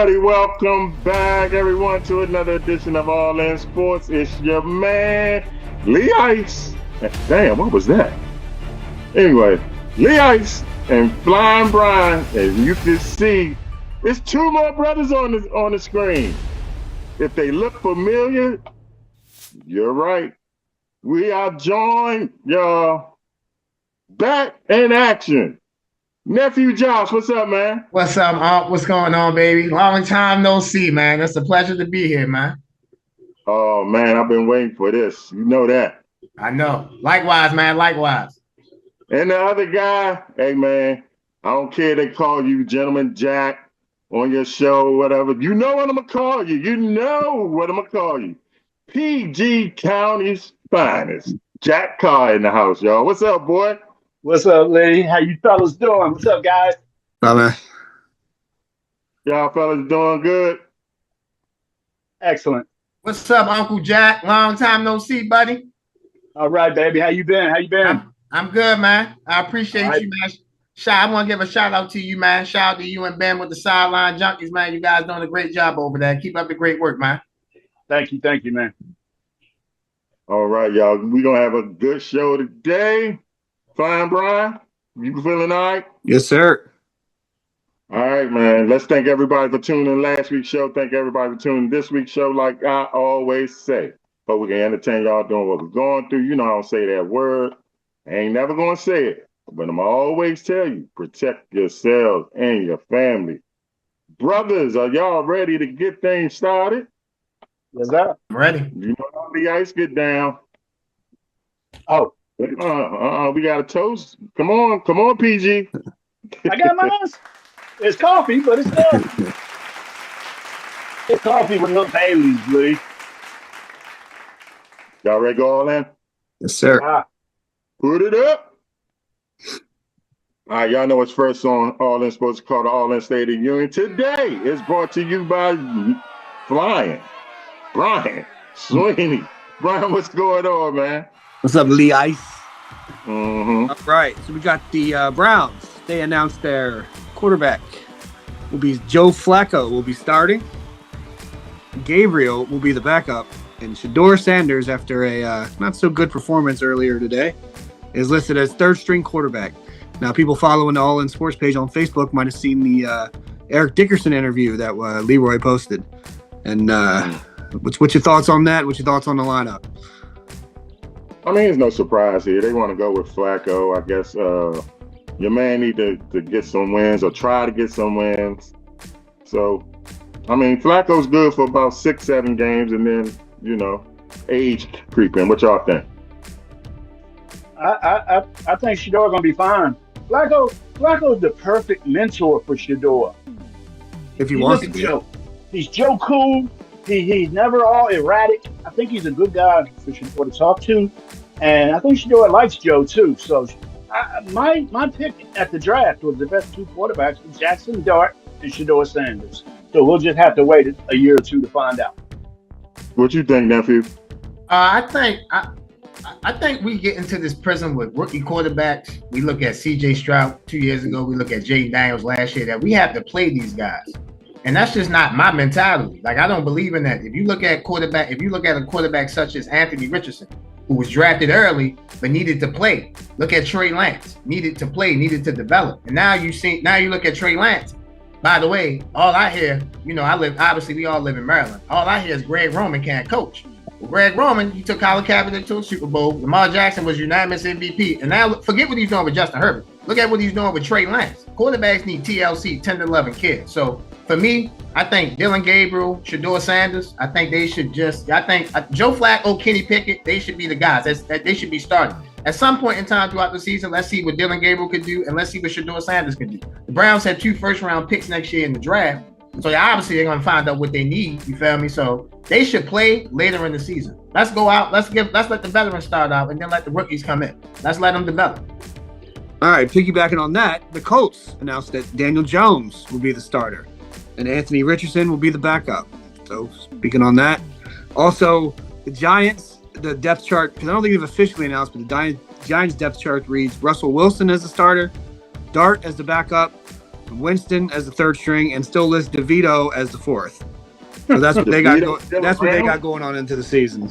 everybody. Welcome back, everyone, to another edition of All In Sports. It's your man, Lee Ice. Damn, what was that? Anyway, Lee Ice and Flying Brian, as you can see, it's two more brothers on the screen. If they look familiar, you're right. We are joined, y'all, back in action. Nephew Josh, what's up, man? What's up, Unc? What's going on, baby? Long time no see, man. It's a pleasure to be here, man. Oh, man, I've been waiting for this. You know that. I know. Likewise, man. Likewise. And the other guy, hey, man, I don't care. They call you Gentleman Jack on your show, whatever. You know what I'm going to call you. You know what I'm going to call you. PG County's finest. Jack Carr in the house, y'all. What's up, boy? What's up, Lee? How you fellas doing? What's up, guys? Bye, man. Y'all fellas doing good? Excellent. What's up, Uncle Jack? Long time no see, buddy. All right, baby. How you been? I'm good, man. I appreciate right. you, man. I want to give a shout out to you, man. Shout out to you and Ben with the Sideline Junkies, man. You guys doing a great job over there. Keep up the great work, man. Thank you, man. All right, y'all. We're going to have a good show today. Fine, Brian? You feeling all right? Yes, sir. All right, man. Let's thank everybody for tuning in last week's show. Thank everybody for tuning in this week's show, like I always say. But we can entertain y'all doing what we're going through. You know I don't say that word. I ain't never going to say it. But I'm always tell you, protect yourselves and your family. Brothers, are y'all ready to get things started? Yes, sir. I'm ready. You know how the ice get down. Oh. We got a toast. Come on, PG. I got mine. It's coffee, but it's still it's coffee with no Baileys, Lee. Y'all ready to go all in? Yes, sir. Put it up. All right, y'all know what's first on All In Sports called the All In State of the Union. Today is brought to you by Flying Brian Sweeney. Brian, what's going on, man? What's up, Lee Ice? Mm-hmm. All right, so we got the Browns. They announced their quarterback will be Joe Flacco will be starting. Gabriel will be the backup. And Shedeur Sanders, after a not so good performance earlier today, is listed as third-string quarterback. Now, people following the All In Sports page on Facebook might have seen the Eric Dickerson interview that Leroy posted. And what's your thoughts on that? What's your thoughts on the lineup? I mean, it's no surprise here. They want to go with Flacco. I guess your man need to get some wins or try to get some wins. So, I mean, Flacco's good for about 6-7 games, and then, you know, age creeping. What y'all think? I think Shedeur gonna be fine. Flacco's the perfect mentor for Shedeur. If he wants to be. Joe. He's Joe Cool. He's never all erratic. I think he's a good guy for Shedeur to talk to. And I think Shedeur likes Joe too. So my pick at the draft was the best two quarterbacks was Jackson Dart and Shedeur Sanders. So we'll just have to wait a year or two to find out. What you think, nephew? I think we get into this prison with rookie quarterbacks. We look at C.J. Stroud 2 years ago. We look at Jaden Daniels last year. That we have to play these guys, and that's just not my mentality. Like I don't believe in that. If you look at a quarterback such as Anthony Richardson, who was drafted early but needed to play. Look at Trey Lance, needed to play, needed to develop, and now you look at Trey Lance. By the way, all I hear, we all live in Maryland. All I hear is Greg Roman can't coach. Well, Greg Roman, he took Colin Kaepernick to a Super Bowl. Lamar Jackson was unanimous MVP. And now forget what he's doing with Justin Herbert. Look at what he's doing with Trey Lance. Quarterbacks need TLC, 10 to 11 kids. So for me, I think Dillon Gabriel, Shedeur Sanders, I think Joe Flacco, Kenny Pickett, they should be the guys. They should be starting. At some point in time throughout the season, let's see what Dillon Gabriel could do, and let's see what Shedeur Sanders can do. The Browns have 2 first-round picks next year in the draft, so obviously they're going to find out what they need. You feel me? So they should play later in the season. Let's go out. Let's let the veterans start out, and then let the rookies come in. Let's let them develop. All right, piggybacking on that, the Colts announced that Daniel Jones will be the starter, and Anthony Richardson will be the backup. So speaking on that, also the Giants. The depth chart, because I don't think they've officially announced, but the Giants depth chart reads Russell Wilson as the starter, Dart as the backup, Winston as the third string, and still lists DeVito as the fourth. So that's what they got. That's what they got going on into the season.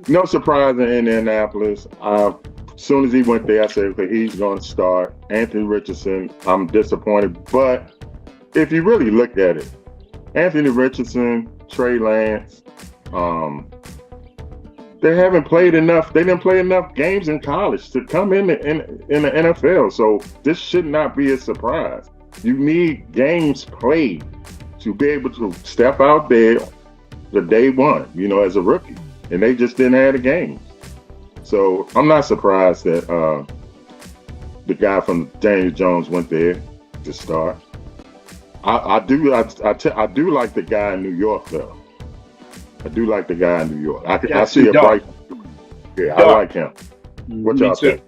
No surprise in Indianapolis. As soon as he went there, I said, okay, he's going to start. Anthony Richardson, I'm disappointed. But if you really look at it, Anthony Richardson, Trey Lance, they haven't played enough. They didn't play enough games in college to come in the NFL. So this should not be a surprise. You need games played to be able to step out there the day one, as a rookie. And they just didn't have the games. So I'm not surprised that the guy from Daniel Jones went there to start. I do like the guy in New York, though. I do like the guy in New York. I see a bright. Yeah, I like him. What y'all think?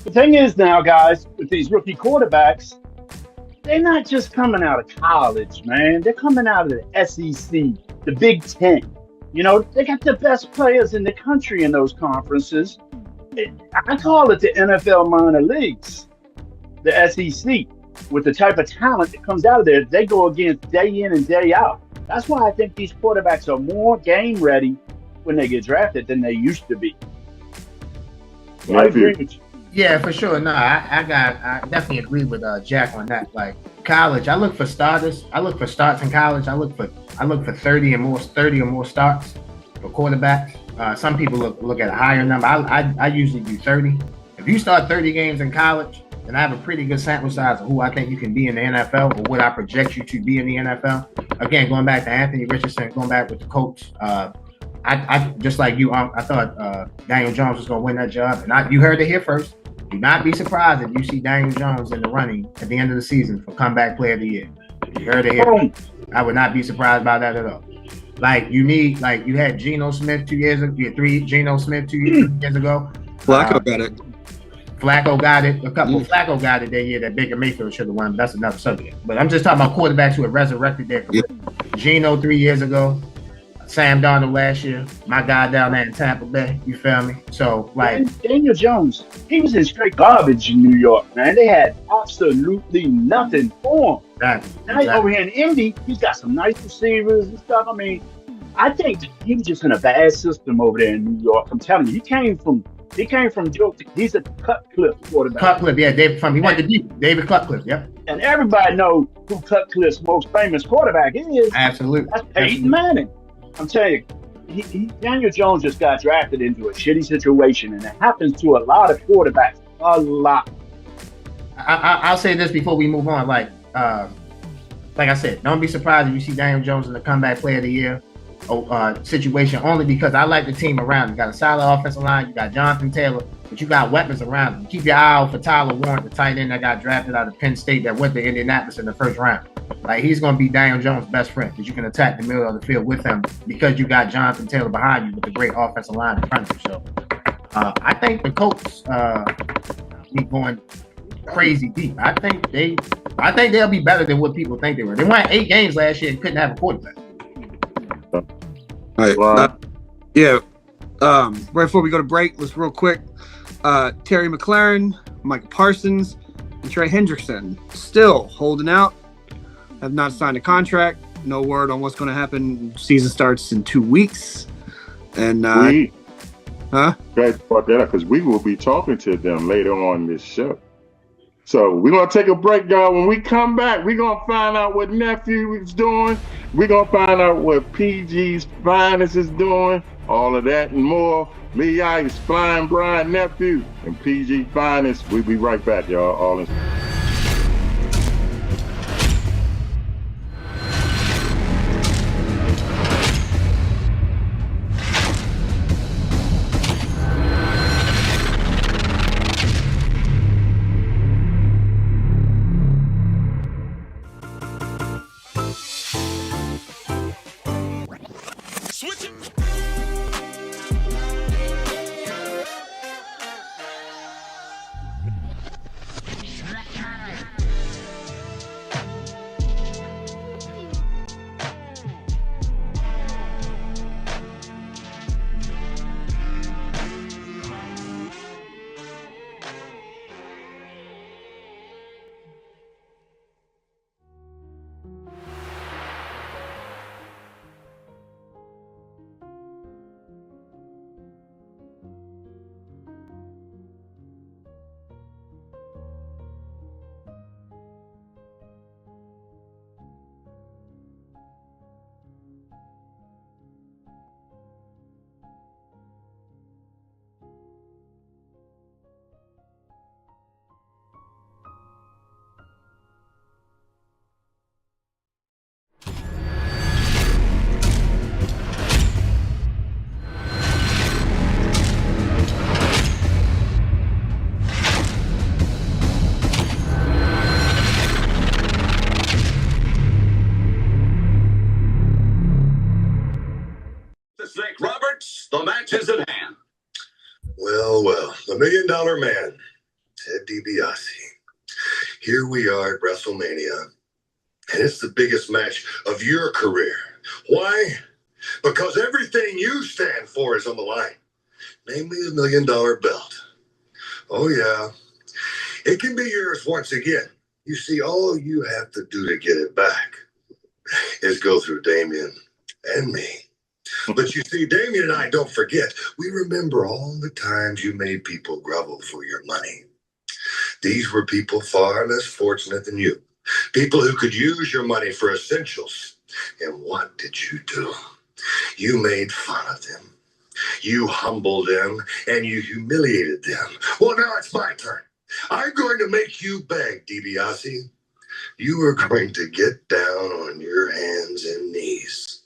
The thing is now, guys, with these rookie quarterbacks, they're not just coming out of college, man. They're coming out of the SEC, the Big Ten. They got the best players in the country in those conferences. I call it the NFL minor leagues, the SEC, with the type of talent that comes out of there. They go against day in and day out. That's why I think these quarterbacks are more game ready when they get drafted than they used to be. So I agree with you. Yeah, for sure. No, I definitely agree with Jack on that. Like college, I look for starters. I look for starts in college. I look for 30 or more starts for quarterbacks. Some people look at a higher number. I usually do 30. If you start 30 games in college, then I have a pretty good sample size of who I think you can be in the NFL or what I project you to be in the NFL. Again, going back to Anthony Richardson, going back with the Colts, I just like you, I thought Daniel Jones was going to win that job. And you heard it here first. Do not be surprised if you see Daniel Jones in the running at the end of the season for comeback player of the year. You heard it here. I would not be surprised by that at all. You had Geno Smith 2 years ago. You had Geno Smith 2 years ago. Flacco got it. Flacco got it. Flacco got it that year that Baker Mayfield should have won. But that's another subject. But I'm just talking about quarterbacks who have resurrected their career. Yep. Geno 3 years ago. Sam Darnold last year, my guy down there in Tampa Bay, you feel me? So, Daniel Jones, he was in straight garbage in New York, man. They had absolutely nothing for him. Exactly. Over here in Indy, he's got some nice receivers and stuff. I mean, I think he was just in a bad system over there in New York. I'm telling you, he came from Joe. He's a Cutcliffe quarterback. Cutcliffe, yeah, he went to deep. David Cutcliffe, yep. And everybody knows who Cutcliffe's most famous quarterback is. Absolutely. That's Peyton Manning. I'm telling you, Daniel Jones just got drafted into a shitty situation, and it happens to a lot of quarterbacks. A lot. I'll say this before we move on. Like I said, don't be surprised if you see Daniel Jones in the comeback player of the year situation, only because I like the team around. You got a solid offensive line. You got Jonathan Taylor, but you got weapons around him. Keep your eye out for Tyler Warren, the tight end that got drafted out of Penn State that went to Indianapolis in the first round. Like, he's going to be Daniel Jones' best friend because you can attack the middle of the field with him because you got Jonathan Taylor behind you with a great offensive line in front of you. So I think the Colts be going crazy deep. I think they'll be better than what people think they were. They won 8 games last year and couldn't have a quarterback. All right. Right before we go to break, let's real quick. Terry McLaurin, Micah Parsons, and Trey Hendrickson still holding out. Have not signed a contract. No word on what's going to happen. Season starts in 2 weeks. And guys brought that up because we will be talking to them later on this show. So we're going to take a break, y'all. When we come back, we're going to find out what Nephew is doing. We're going to find out what PG's Finest is doing. All of that and more. Lee Ice, Flying Brian Nephew, and PG Finest. We'll be right back, y'all. All in. The match is at hand. Well, the $1 Million Man, Ted DiBiase. Here we are at WrestleMania, and it's the biggest match of your career. Why? Because everything you stand for is on the line, namely the $1 Million belt. Oh, yeah. It can be yours once again. You see, all you have to do to get it back is go through Damien and me. But you see, Damien and I don't forget. We remember all the times you made people grovel for your money. These were people far less fortunate than you. People who could use your money for essentials. And what did you do? You made fun of them. You humbled them and you humiliated them. Well, now it's my turn. I'm going to make you beg, DiBiase. You are going to get down on your hands and knees.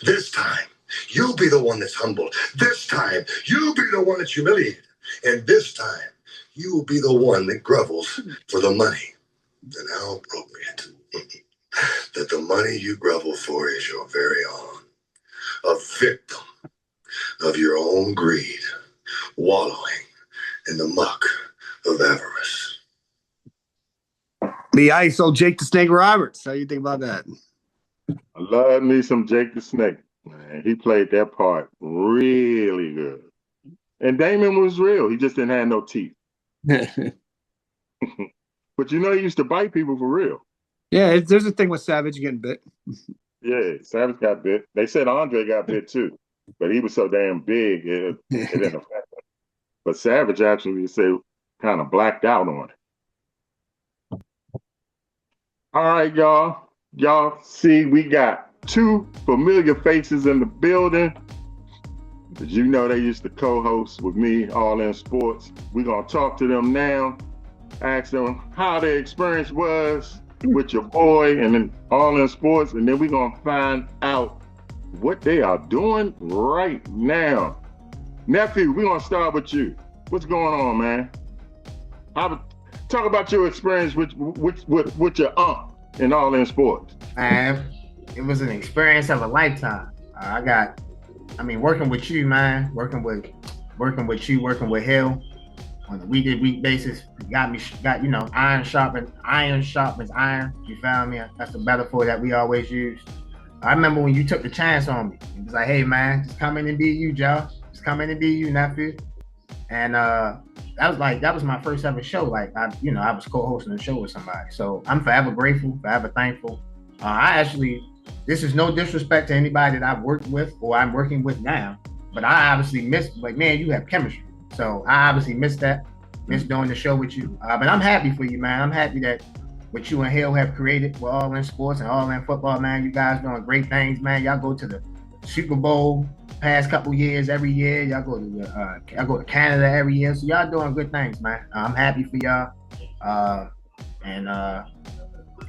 This time, you'll be the one that's humbled. This time, you'll be the one that's humiliated. And this time, you will be the one that grovels for the money. And how appropriate that the money you grovel for is your very own. A victim of your own greed, wallowing in the muck of avarice. The Ice, old Jake the Snake Roberts. How you think about that? I love me some Jake the Snake. Man, he played that part really good. And Damon was real. He just didn't have no teeth. But he used to bite people for real. Yeah, there's a thing with Savage getting bit. Yeah, Savage got bit. They said Andre got bit too, but he was so damn big it didn't affect him. But Savage actually said kind of blacked out on it. All right, y'all. Y'all see, we got two familiar faces in the building. As you know, they used to co-host with me, All In Sports. We're going to talk to them now, ask them how their experience was with your boy and then All In Sports, and then we're going to find out what they are doing right now. Nephew, we're going to start with you. What's going on, man? Talk about your experience with your aunt in All In Sports. Man, it was an experience of a lifetime. Working with you, man, working with you, working with Hill on a week-to-week basis, got iron sharpens iron. You feel me? That's the metaphor that we always use. I remember when you took the chance on me. It was like, hey, man, just come in and be you, Joe. Just come in and be you, nephew. And that was my first ever show. Like I was co-hosting a show with somebody. So I'm forever grateful, forever thankful. This is no disrespect to anybody that I've worked with or I'm working with now, but I obviously missed, man, you have chemistry. So I obviously missed doing the show with you. But I'm happy for you, man. I'm happy that what you and Hill have created with All In Sports and All In Football, man. You guys doing great things, man. Y'all go to the Super Bowl past couple years every year. Y'all go to Canada every year. So y'all doing good things, man. I'm happy for y'all.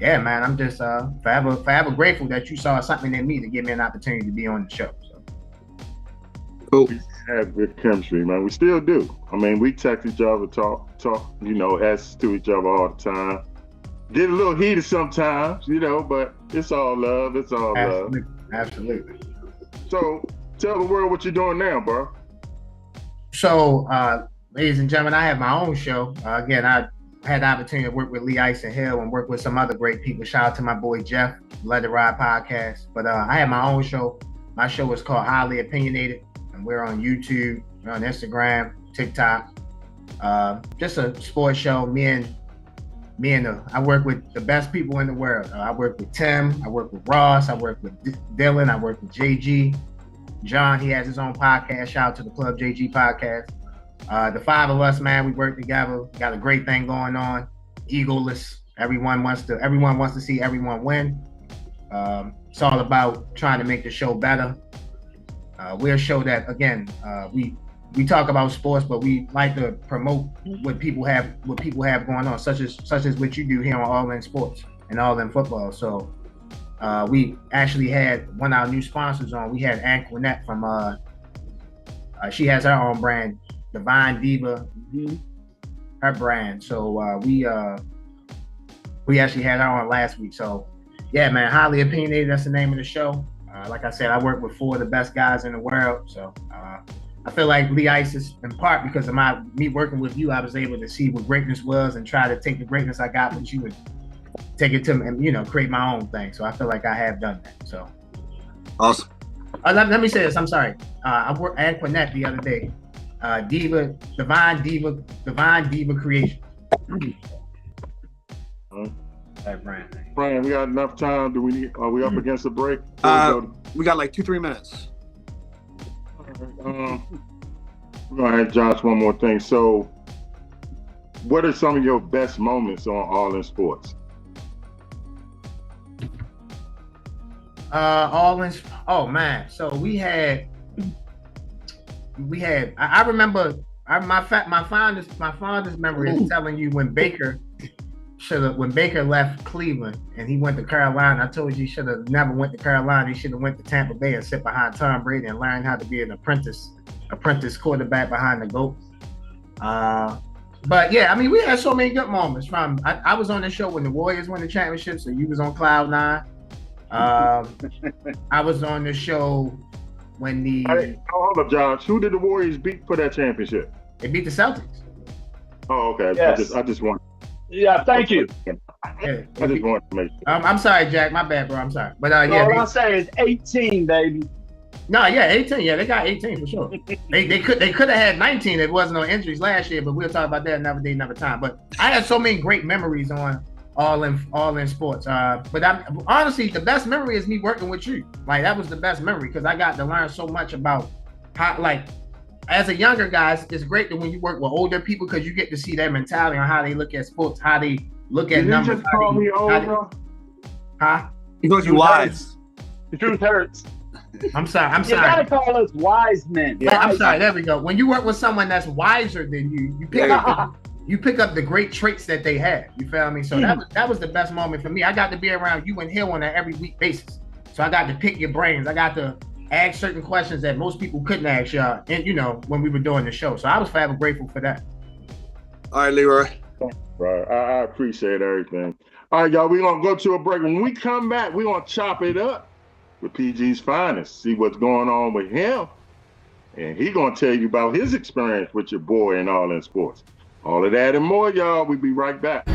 Yeah, man, I'm just forever grateful that you saw something in me to give me an opportunity to be on the show. So. Cool. We have good chemistry, man. We still do. We text each other, talk, S to each other all the time. Get a little heated sometimes, but it's all love. It's all love. Absolutely. So tell the world what you're doing now, bro. So, ladies and gentlemen, I have my own show. Again, I had the opportunity to work with Lee Ice and Hill and work with some other great people. Shout out to my boy Jeff, Let It Ride podcast. But I have my own show. My show is called Highly Opinionated, and we're on YouTube, we're on Instagram, TikTok. Just a sports show. I work with the best people in the world. I work with Tim, I work with Ross, I work with Dylan, I work with JG. John, he has his own podcast. Shout out to the Club JG podcast. The five of us, man, we work together. Got a great thing going on. Egoless. Everyone wants to see everyone win. It's all about trying to make the show better. We're a show that, again, we talk about sports, but we like to promote what people have going on, such as what you do here on All In Sports and All In Football. So we actually had one of our new sponsors on. We had Ann Cornett from she has her own brand, Divine Diva, her brand. So we actually had her on last week. So yeah, man, Highly Opinionated, that's the name of the show. Like I said, I work with 4 of the best guys in the world. So I feel like Lee Ice is in part because of me working with you. I was able to see what greatness was and try to take the greatness I got with you and take it to and create my own thing. So I feel like I have done that. So Awesome. let me say this. I'm sorry. I worked at Anquinette the other day. Divine Diva Creation. That brand name. Brian, we got enough time. Are we up against the break? We got like 2-3 minutes. We're gonna ask Josh one more thing. So, what are some of your best moments on All In Sports? Oh man, so we had I remember my fondest memory is telling you when Baker left Cleveland and he went to Carolina. I told you he should have never went to Carolina. He should have went to Tampa Bay and sit behind Tom Brady and learn how to be an apprentice quarterback behind the GOAT. But yeah, I mean, we had so many good moments. I was on the show when the Warriors won the championship, so you was on cloud 9. I was on the show when hold up, Josh. Who did the Warriors beat for that championship? They beat the Celtics. Oh, okay. Yes. I just want. Yeah, thank you. Yeah, I just wanted to make sure. I'm sorry, Jack. My bad, bro. I'm sorry. But All I'm saying is 18, baby. No, yeah, 18. Yeah, they got 18 for sure. they could have had 19 if it wasn't no injuries last year, but we'll talk about that another day, another time. But I had so many great memories on All in Sports. But honestly, the best memory is me working with you. Like that was the best memory because I got to learn so much about how, like, as a younger guy, it's great that when you work with older people because you get to see their mentality on how they look at sports, how they look at numbers. You just call me old, huh? He calls you wise. The truth hurts. I'm sorry. You gotta call us wise men. Yeah, I'm sorry. There we go. When you work with someone that's wiser than you, you pick up the great traits that they have. You feel me? So that was the best moment for me. I got to be around you and Hill on an every week basis. So I got to pick your brains. I got to ask certain questions that most people couldn't ask y'all, and when we were doing the show. So I was forever grateful for that. All right, Leroy. Right. I appreciate everything. All right, y'all. We're gonna go to a break. When we come back, we're gonna chop it up with PG's finest. See what's going on with him, and he gonna tell you about his experience with your boy in All In Sports. All of that and more, y'all. We'll be right back.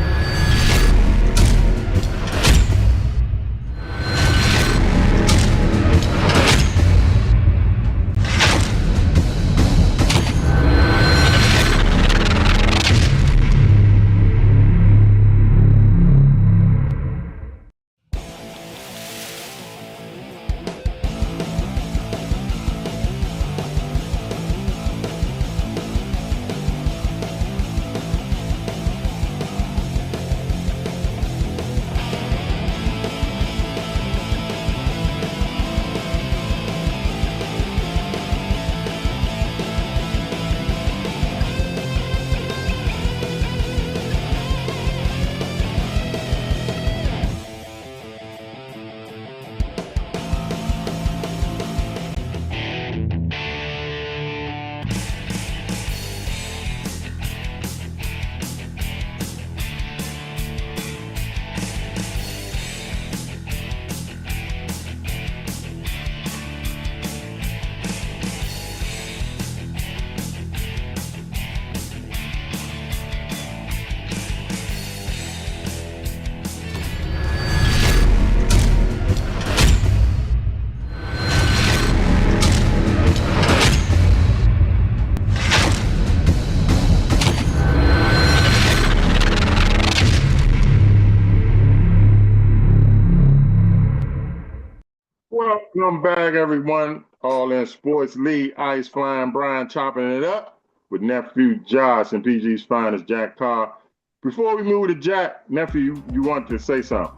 Welcome back, everyone. All In Sports. Lee, Ice, Flying Brian chopping it up with nephew Josh and PG's finest Jack Carr. Before we move to Jack, nephew, you wanted to say something?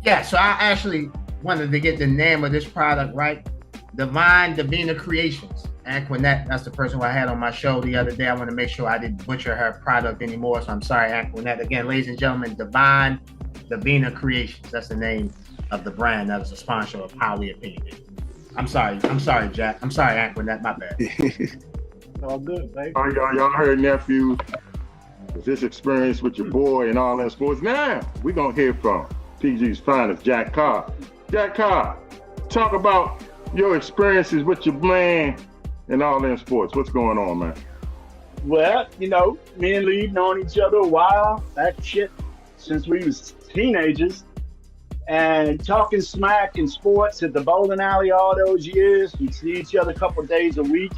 Yeah, so I actually wanted to get the name of this product right. Divina Creations. Anquinette, that's the person who I had on my show the other day. I want to make sure I didn't butcher her product anymore, so I'm sorry, Anquinette. Again, ladies and gentlemen, Divina Creations. That's the name of the brand that is a sponsor of Highly Opinionated. I'm sorry, Jack. I'm sorry, Anquinette. My bad. All good, baby. All right, y'all heard nephew. This experience with your boy and All In Sports. Now we're gonna hear from PG's finest Jack Carr. Jack Carr, talk about your experiences with your man and All In Sports. What's going on, man? Well, you know, me and Lee known each other a while. That shit since we was teenagers. And talking smack in sports at the bowling alley all those years. We'd see each other a couple of days a week.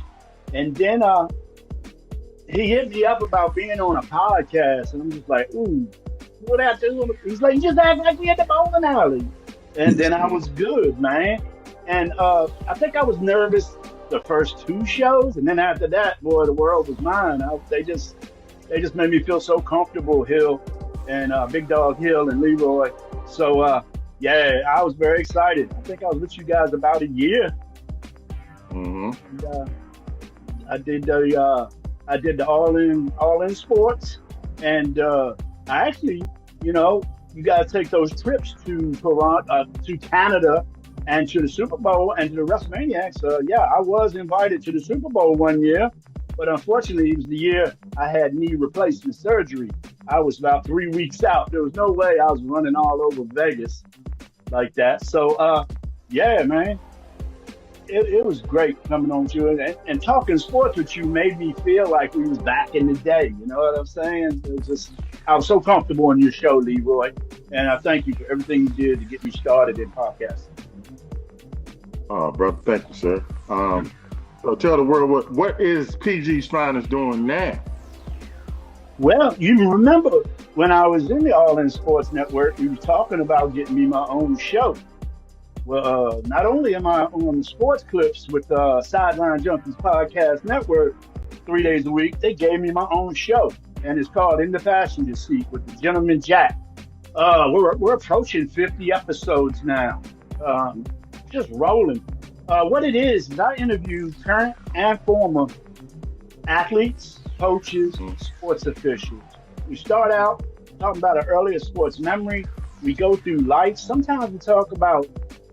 And then he hit me up about being on a podcast. And I'm just like, ooh, what I do? He's like, you just act like we at the bowling alley. And then I was good, man. And I think I was nervous the first 2 shows. And then after that, boy, the world was mine. They just made me feel so comfortable, Hill and Big Dog Hill and Leroy. So, yeah, I was very excited. I think I was with you guys about a year. Mm-hmm. And, I did the All In Sports, and I actually, you know, you guys take those trips to Toronto, to Canada, and to the Super Bowl and to the WrestleManiacs. Yeah, I was invited to the Super Bowl one year, but unfortunately, it was the year I had knee replacement surgery. I was about 3 weeks out. There was no way I was running all over Vegas like that. So, yeah, man, it was great coming on to it. And talking sports with you made me feel like we was back in the day. You know what I'm saying? It was just, I was so comfortable on your show, Leroy. And I thank you for everything you did to get me started in podcasting. Oh, brother, thank you, sir. So tell the world what is PG's Finest doing now? Well, you remember when I was in the All In Sports Network, we were talking about getting me my own show. Well, not only am I on the Sports Clips with the Sideline Junkies Podcast Network 3 days a week, they gave me my own show, and it's called In the Passenger Seat with the Gentleman Jack. We're approaching 50 episodes now, just rolling. What it is I interview current and former athletes, coaches, sports officials. We start out talking about an earlier sports memory. We go through life. Sometimes we talk about,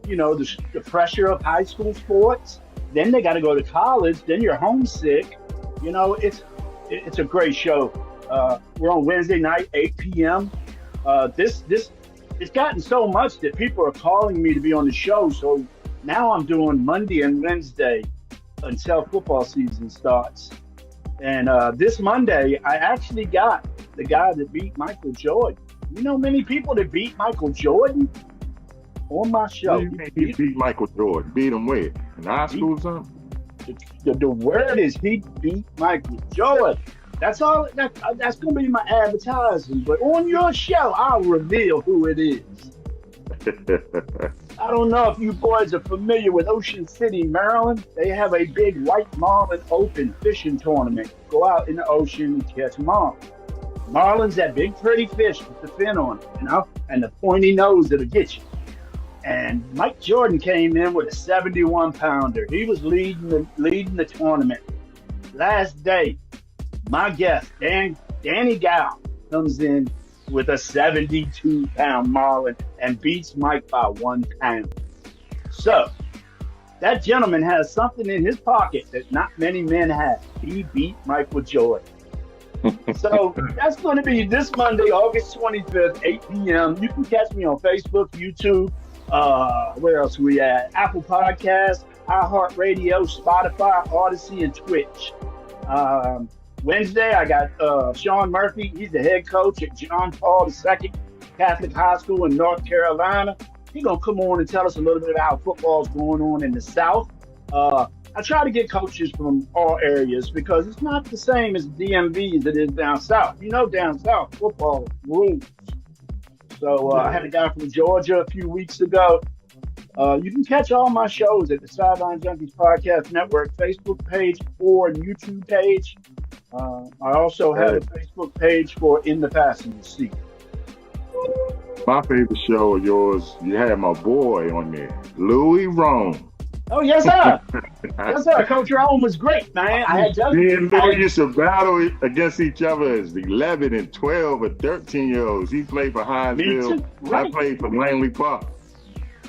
you know, the pressure of high school sports. Then they got to go to college. Then you're homesick. You know, it's a great show. We're on Wednesday night, 8 p.m. It's gotten so much that people are calling me to be on the show. So now I'm doing Monday and Wednesday until football season starts. And this Monday, I actually got the guy that beat Michael Jordan. You know many people that beat Michael Jordan on my show. He beat Michael Jordan. Beat him where? In high school or something? The word is he beat Michael Jordan. That's all. That's going to be my advertising. But on your show, I'll reveal who it is. I don't know if you boys are familiar with Ocean City, Maryland. They have a big white marlin open fishing tournament. Go out in the ocean and catch marlin. Marlin's that big pretty fish with the fin on it, you know, and the pointy nose that'll get you. And Mike Jordan came in with a 71-pounder. He was leading the tournament. Last day, my guest, Danny Gow, comes in with a 72-pound marlin and beats Mike by 1 pound. So that gentleman has something in his pocket that not many men have. He beat Michael Jordan. So that's going to be this Monday, August 25th, 8 p.m. You can catch me on Facebook, YouTube. Where else are we at? Apple Podcasts, iHeartRadio, Spotify, Odyssey, and Twitch. Wednesday, I got Sean Murphy. He's the head coach at John Paul II Catholic High School in North Carolina. He's going to come on and tell us a little bit about how football's going on in the South. I try to get coaches from all areas because it's not the same as DMV as it is down South. You know, down South, football rules. So I had a guy from Georgia a few weeks ago. You can catch all my shows at the Sideline Junkies Podcast Network Facebook page or YouTube page. I also have a Facebook page for In the Passenger Seat. My favorite show of yours, you had my boy on there, Louis Rome. Oh, yes, sir. Yes, sir. Coach Rome was great, man. I had Me and Louis used to battle against each other as 11 and 12 and 13-year-olds. He played for Hinesville. Right. I played for Langley Park.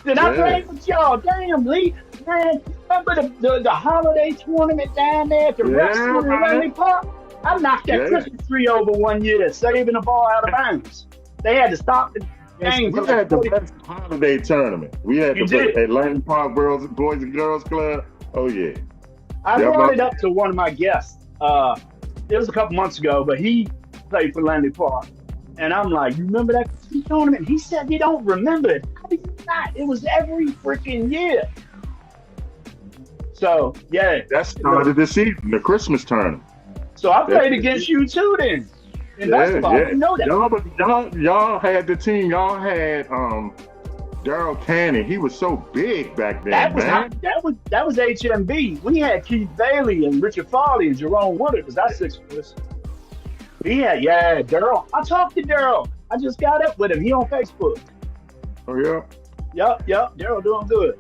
Did I play with y'all? Damn, Lee. Man, remember the holiday tournament down there at the restaurant in Langley Park? I knocked that Christmas tree over one year, saving the ball out of bounds. They had to stop game for We like had the 40. best holiday tournament. We had You the best did. Atlantic Park Boys and Girls Club. Oh yeah. I Yeah, brought it up to one of my guests. It was a couple months ago, but he played for Landry Park. And I'm like, you remember that tournament? He said he don't remember it. How do you not? It was every freaking year. So yeah. that started the season, the Christmas tournament. So I played That- against you too then. In Yeah, basketball. I yeah. didn't know that. Y'all had the team. Y'all had Daryl Cannon. He was so big back then, That was man. that was HMB. We had Keith Bailey and Richard Farley and Jerome Woodard because that's six of us. Yeah, Daryl. I talked to Daryl. I just got up with him. He on Facebook. Oh yeah. Yep. Daryl doing good.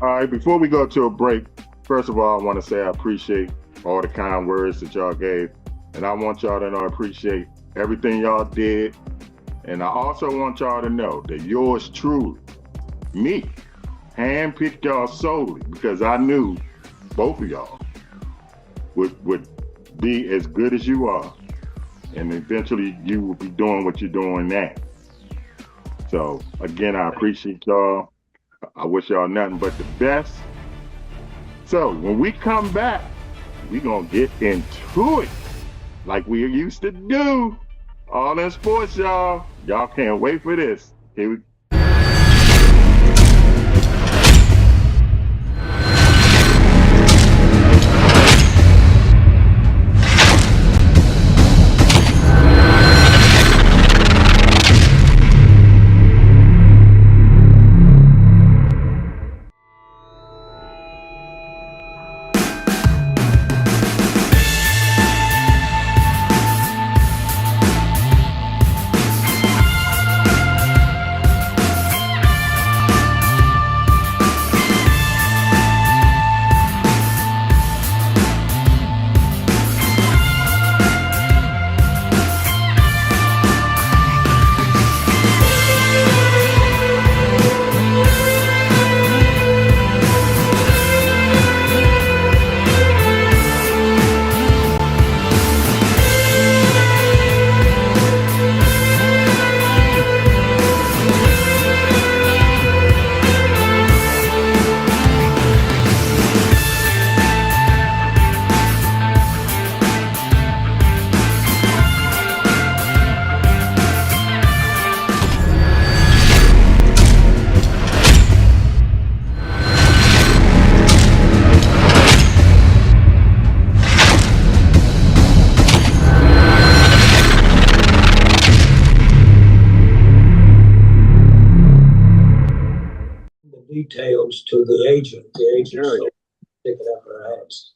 All right. Before we go to a break, first of all, I want to say I appreciate all the kind words that y'all gave, and I want y'all to know I appreciate everything y'all did, and I also want y'all to know that yours truly, me, handpicked y'all solely because I knew both of y'all would be as good as you are, and eventually you will be doing what you're doing now. So again, I appreciate y'all. I wish y'all nothing but the best. So when we come back, we gonna get into it like we used to do. All in sports, y'all. Y'all can't wait for this. Here we details to the agent. The agent Sure. so stick it up our ass.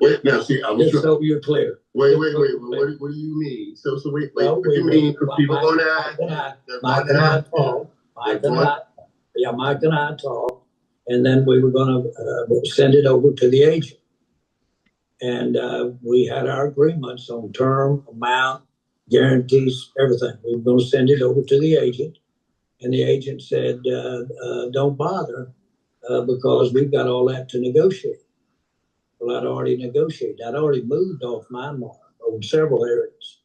Wait, now see, I'm Just sure. so you're clear. Wait. What do you mean? So wait. Well, What do you mean? Because people Mike on that. Mike and I talked. Mike and I talked, and then we were going to send it over to the agent. And we had our agreements on term, amount, guarantees, everything. We were going to send it over to the agent. And the agent said, don't bother because we've got all that to negotiate. Well, I'd already negotiated. I'd already moved off my mark over several areas.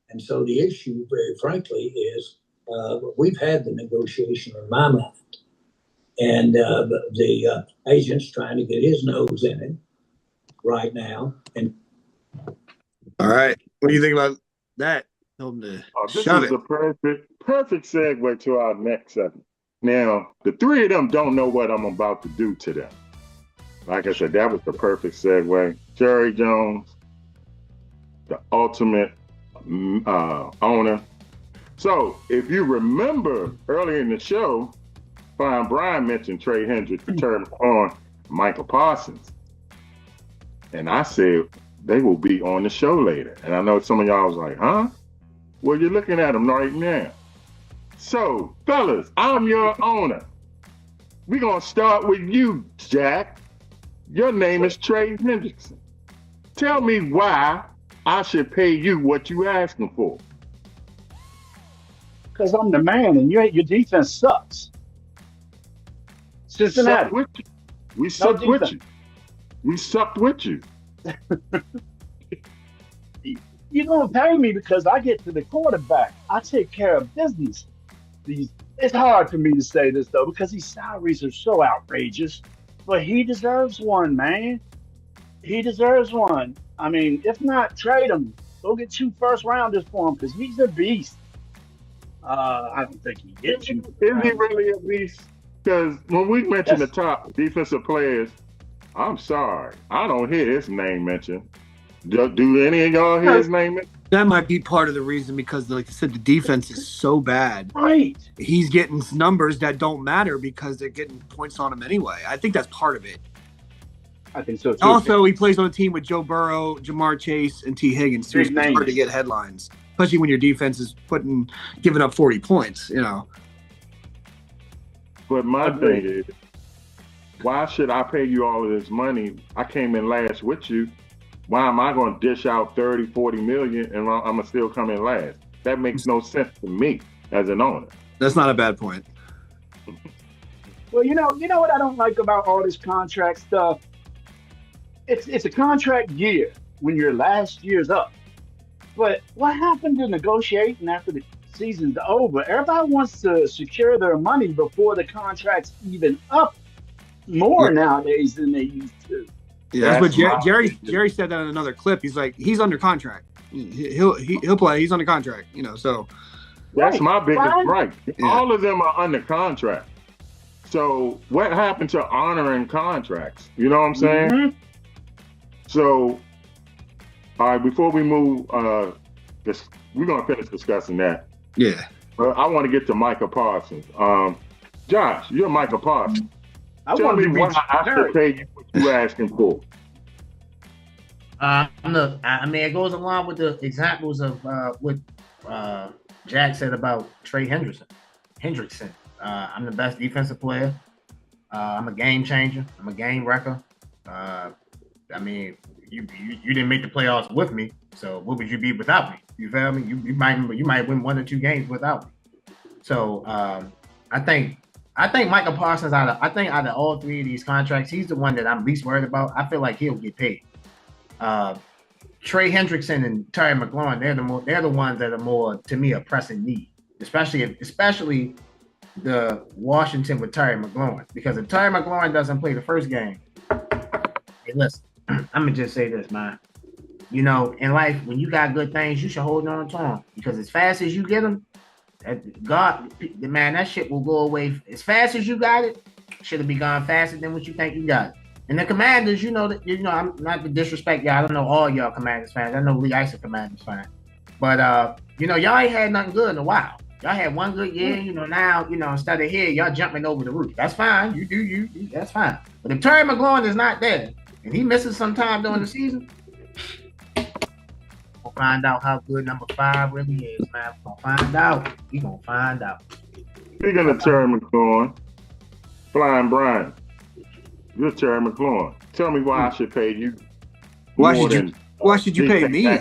And so the issue, very frankly, is we've had the negotiation in my mind. And the agent's trying to get his nose in it right now. And All right. What do you think about that? Tell him to this shove is it. a perfect segue to our next segment. Now, the three of them don't know what I'm about to do to them. Like I said, that was the perfect segue. Jerry Jones, the ultimate owner. So, if you remember earlier in the show, Fine Brian mentioned Trey Hendricks returned on Michael Parsons. And I said, they will be on the show later. And I know some of y'all was like, huh? Well, you're looking at them right now. So, fellas, I'm your owner. We're going to start with you, Jack. Your name is Trey Hendrickson. Tell me why I should pay you what you asking for. Because I'm the man and your defense sucks. Cincinnati. Suck with you. We sucked with defense. you. We sucked with you. you're gonna pay me because I get to the quarterback. I take care of business. It's hard for me to say this though because these salaries are so outrageous. But he deserves one, man. He deserves one. I mean, if not, trade him. Go get 2 first rounders for him because he's a beast. I don't think he gets you. Is he really a beast? Because when we mention the top defensive players, I'm sorry, I don't hear his name mentioned. Do any of y'all hear his name mentioned? That might be part of the reason because, like I said, the defense is so bad. Right. He's getting numbers that don't matter because they're getting points on him anyway. I think that's part of it. I think so too. Also, he plays on a team with Joe Burrow, Jamar Chase, and T. Higgins. So it's Big names. hard to get headlines, especially when your defense is giving up 40 points. You know. But my thing is, why should I pay you all of this money? I came in last with you. Why am I going to dish out 30, 40 million and I'm going to still come in last? That makes no sense to me as an owner. That's not a bad point. Well, you know what I don't like about all this contract stuff? It's a contract year when your last year's up. But what happened to negotiating after the season's over? Everybody wants to secure their money before the contract's even up more nowadays than they used to. Yeah, that's what Jerry said that in another clip. He's like, he's under contract. He'll play. He's under contract. You know, so that's my biggest gripe. Yeah. All of them are under contract. So what happened to honoring contracts? You know what I'm saying? Mm-hmm. So, all right, before we move, we're gonna finish discussing that. Yeah. But I want to get to Micah Parsons. Josh, you're Micah Parsons. Tell me what I should pay you what you asking for. I mean, it goes along with the examples of what Jack said about Trey Hendrickson. I'm the best defensive player. I'm a game changer. I'm a game wrecker. I mean, you didn't make the playoffs with me, so what would you be without me? You feel me? You might win 1 or 2 games without me. So I think Michael Parsons out of all 3 of these contracts, he's the one that I'm least worried about. I feel like he'll get paid. Trey Hendrickson and Terry McLaurin, they're the ones that are more, to me, a pressing need, especially the Washington with Terry McLaurin. Because if Terry McLaurin doesn't play the first game, hey, listen, I'm gonna just say this, man. You know, in life, when you got good things, you should hold on to them because as fast as you get them, that shit will go away as fast as you got it. Should have be gone faster than what you think you got it. And the Commanders, I'm not to disrespect y'all. I don't know all y'all Commanders fans. I know Lee Ice a Commanders fan, but y'all ain't had nothing good in a while. Y'all had 1 good year. Now instead of here, y'all jumping over the roof. That's fine. You do. That's fine. But if Terry McLaurin is not there and he misses some time during the season, we'll find out how good number 5 really is, man. We're gonna find out. We gonna find out. Speaking of Terry McLaurin, Flying Brian, you're Terry McLaurin. Tell me why I should pay you. Why should you pay me?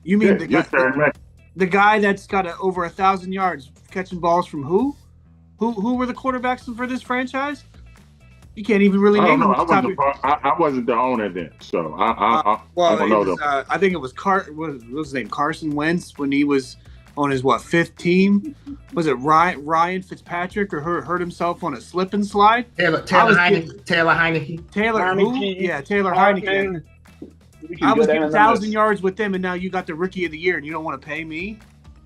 You mean the guy that's got over 1,000 yards catching balls from who? Who were the quarterbacks for this franchise? You can't even really name them. I wasn't the owner then, so I don't know them. I think it was what was his name? Carson Wentz when he was on his 5th team. Was it Ryan Fitzpatrick or hurt himself on a slip and slide? Taylor Heineke. Taylor who? Yeah, Taylor Heineke. I was getting 1,000 yards with them, and now you got the Rookie of the Year, and you don't want to pay me.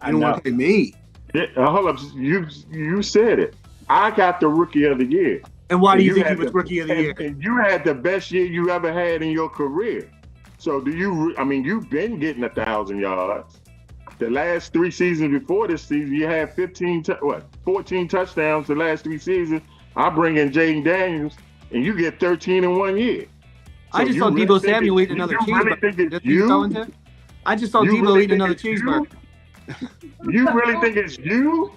You don't want to pay me. Yeah, hold up, you said it. I got the Rookie of the Year. And why do you think he was Rookie of the Year? And you had the best year you ever had in your career. So you've been getting 1,000 yards. The last 3 seasons before this season, you had 14 touchdowns the last 3 seasons. I bring in Jaden Daniels, and you get 13 in 1 year. So I just saw Deebo Samuel eat another cheeseburger. I just saw Deebo eat another cheeseburger. You really think it's you?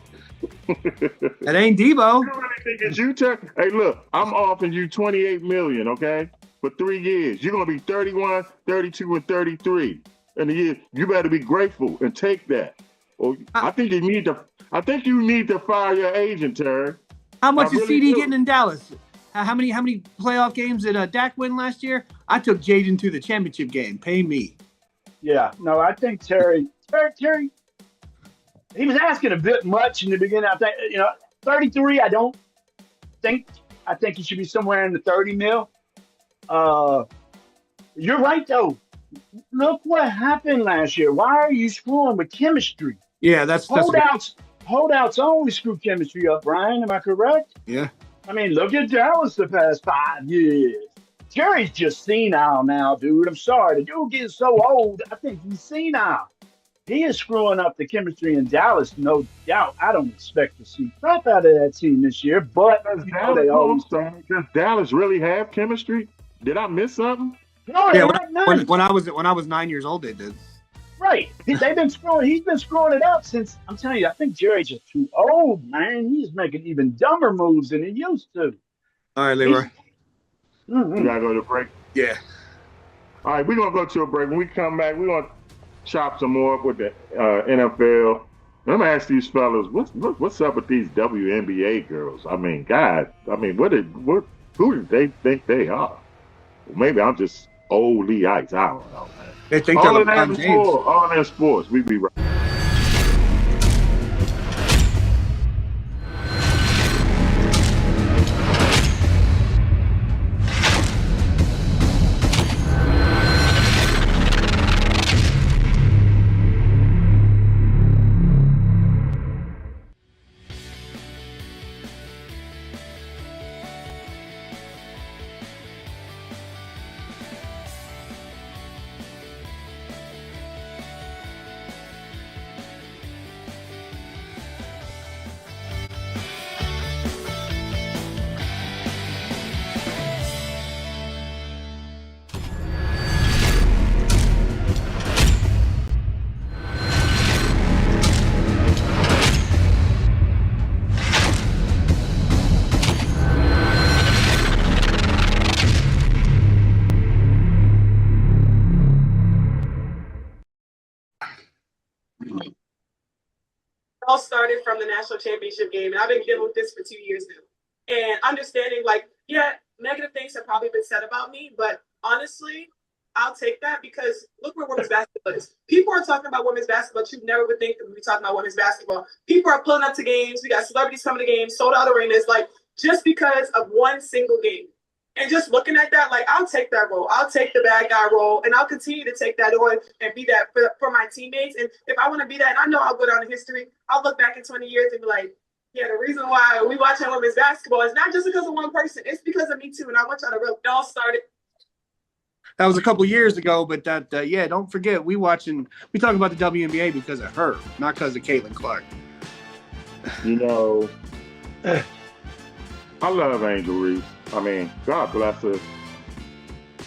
That ain't Deebo. You really think it's you, Chuck? Hey, look, I'm offering you $28 million, okay, for 3 years. You're gonna be 31, 32, and 33 in a year. You better be grateful and take that. Or I think you need to fire your agent, Terry. How much is CD getting in Dallas? How many playoff games did Dak win last year? I took Jaden to the championship game. Pay me. Yeah, no, I think Terry, he was asking a bit much in the beginning. I think 33. I don't think. I think he should be somewhere in the 30 mil. Uh, you're right though. Look what happened last year. Why are you screwing with chemistry? Yeah, that's Holdouts always screw chemistry up, Brian. Am I correct? yeah. I mean, look at Dallas the past 5 years. Jerry's just senile now, dude. I'm sorry. The dude getting so old, I think he's senile. He is screwing up the chemistry in Dallas, no doubt. I don't expect to see crap out of that team this year, but they always Does Dallas really have chemistry? Did I miss something? no, Yeah, they had none. when I was 9 years old, they did. Right. He's been screwing it up since I'm telling you, I think Jerry's just too old, man. He's making even dumber moves than he used to. All right, Leroy. We gotta go to break. Yeah. All right, we're gonna go to a break. When we come back, we're gonna chop some more up with the NFL. I'm gonna ask these fellas, what's up with these WNBA girls? I mean, God, who do they think they are? Well, maybe I'm just old Lee Ice. I don't know, man. They think All they're of that LeBron in James. sports. All in sports. We be right. all started from the national championship game, and I've been dealing with this for 2 years now. And understanding, like, yeah, negative things have probably been said about me, but honestly, I'll take that because look where women's basketball is. People are talking about women's basketball. You never would think that we'd be talking about women's basketball. People are pulling up to games. We got celebrities coming to games, sold out arenas, like just because of one single game. And just looking at that, like, I'll take that role. I'll take the bad guy role, and I'll continue to take that on and be that for my teammates. And if I want to be that, and I know I'll go down in history, I'll look back in 20 years and be like, yeah, the reason why we watching women's basketball is not just because of one person. It's because of me, too. And I want y'all to real. It all started. That was a couple years ago, but yeah, don't forget, we talking about the WNBA because of her, not because of Caitlin Clark. You know, I love Angel Reese. I mean, God bless her.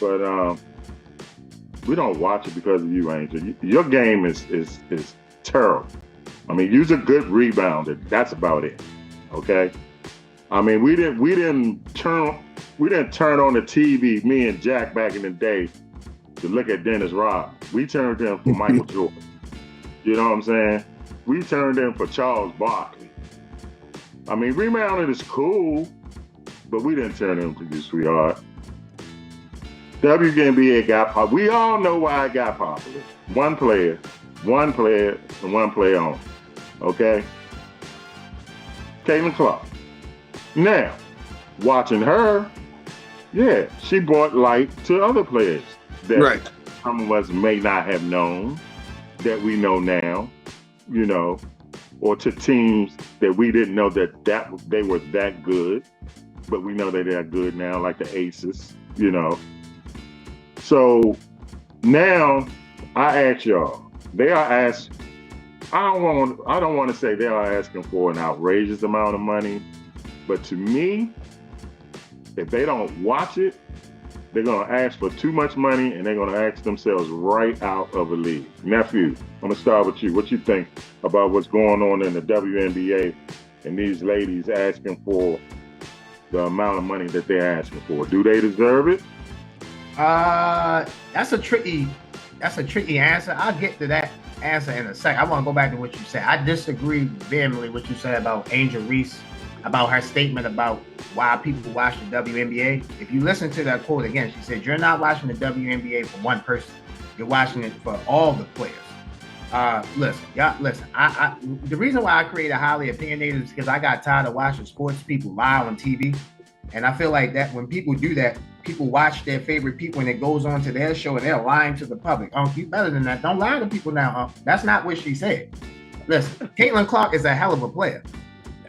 But we don't watch it because of you, Angel. Your game is terrible. I mean, you're a good rebounder. That's about it. Okay. I mean, we didn't turn on the TV, me and Jack back in the day, to look at Dennis Rodman. We turned in for Michael Jordan. You know what I'm saying? We turned in for Charles Barkley. I mean, rebounding is cool, but we didn't turn in for you, sweetheart. WNBA got popular. We all know why it got popular. One player, and one player only. Okay? Caitlin Clark. Now, watching her, yeah, she brought light to other players that some of us may not have known that we know now, you know, or to teams that we didn't know that they were that good, but we know that they're good now, like the Aces, you know. So now I ask y'all, I don't want to say they are asking for an outrageous amount of money, but to me, if they don't watch it, they're going to ask for too much money, and they're going to ask themselves right out of the league. Nephew, I'm going to start with you. What you think about what's going on in the WNBA and these ladies asking for the amount of money that they're asking for? Do they deserve it? That's a tricky answer. I'll get to that answer in a second. I want to go back to what you said. I disagree vehemently with what you said about Angel Reese, about her statement about why people watch the WNBA. If you listen to that quote again, she said, "You're not watching the WNBA for one person. You're watching it for all the players. Listen, y'all, listen. The reason why I created Highly Opinionated is because I got tired of watching sports people lie on TV, and I feel like that when people do that, people watch their favorite people and it goes on to their show and they're lying to the public. You better than that. Don't lie to people now, That's not what she said. Listen, Caitlin Clark is a hell of a player.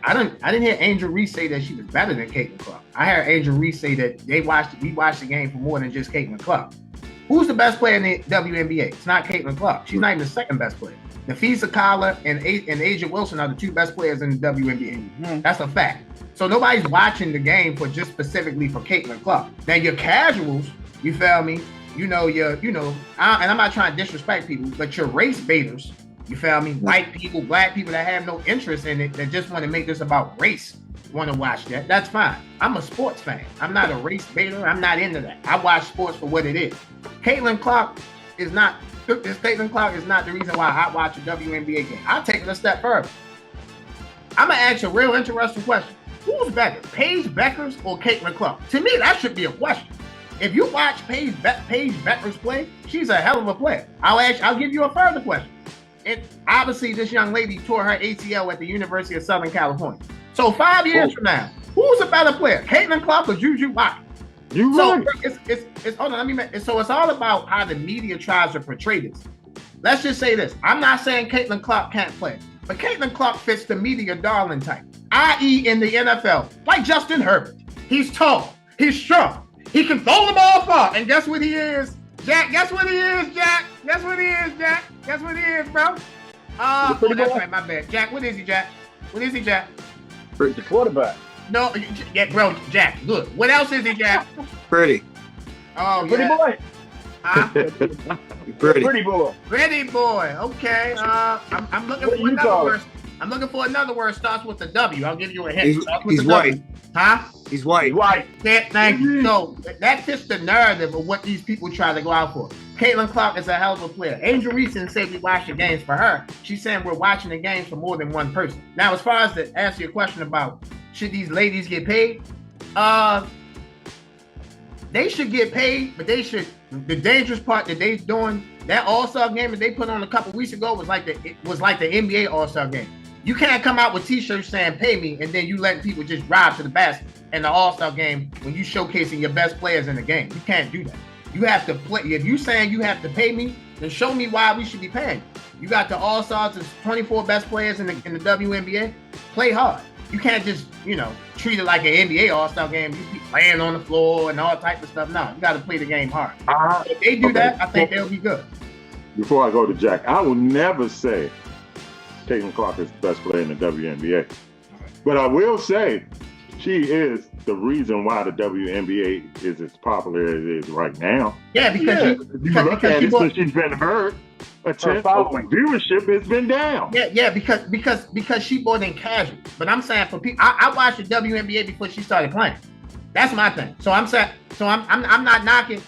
I didn't hear Angel Reese say that she was better than Caitlin Clark. I heard Angel Reese say that we watched the game for more than just Caitlin Clark. Who's the best player in the WNBA? It's not Caitlin Clark. She's not even the second best player. Nafisa Kala and Asia Wilson are the two best players in the WNBA. Mm-hmm. That's a fact. So nobody's watching the game for just specifically for Caitlin Clark. Now your casuals, you feel me? And I'm not trying to disrespect people, but your race baiters, you feel me? White people, black people that have no interest in it, that just want to make this about race, want to watch that. That's fine. I'm a sports fan. I'm not a race baiter. I'm not into that. I watch sports for what it is. Caitlin Clark is not the reason why I watch a WNBA game. I'll take it a step further. I'm going to ask a real interesting question. Who's better, Paige Beckers or Caitlin Clark? To me, that should be a question. If you watch Paige Beckers play, she's a hell of a player. I'll give you a further question. And obviously, this young lady tore her ACL at the University of Southern California. So 5 years from now, who's a better player, Caitlin Clark or Juju Watkins? So it's hold on, so it's all about how the media tries to portray this. Let's just say this. I'm not saying Caitlin Clark can't play, but Caitlin Clark fits the media darling type, i.e. in the NFL, like Justin Herbert. He's tall, he's strong, he can throw the ball far, and guess what he is? Jack, guess what he is, Jack? Guess what he is, Jack? Guess what he is, bro? That's right, my bad. Jack, what is he, Jack? What is he, Jack? The quarterback. No, yeah, bro, Jack, look. What else is he, Jack? Pretty. Oh, pretty yeah. boy. Huh? Pretty boy. Pretty boy. Okay. I'm looking for another word. I'm looking for another word. Starts with a W. I'll give you a hint. He's white. Huh? He's white. White. Yeah, thank you. So that fits the narrative of what these people try to go out for. Caitlin Clark is a hell of a player. Angel Reese didn't say we watch the games for her. She's saying we're watching the games for more than one person. Now, as far as to answer your question about should these ladies get paid, they should get paid, but they should. The dangerous part that they're doing, that All-Star game that they put on a couple weeks ago was like the NBA All-Star game. You can't come out with T-shirts saying "pay me" and then you letting people just drive to the basket in the All-Star game when you showcasing your best players in the game. You can't do that. You have to play. If you saying you have to pay me, then show me why we should be paying. You got the All-Stars, the 24 best players in the WNBA. Play hard. You can't just, treat it like an NBA All-Star game. You keep laying on the floor and all types of stuff. No, you got to play the game hard. If they do that, I think they'll be good. Before I go to Jack, I will never say Caitlin Clark is the best player in the WNBA. But I will say she is the reason why the WNBA is as popular as it is right now. Yeah, because she's been hurt. Viewership has been down. Yeah, because she more than casual. But I'm saying for people, I watched the WNBA before she started playing. That's my thing. So I'm saying, I'm not knocking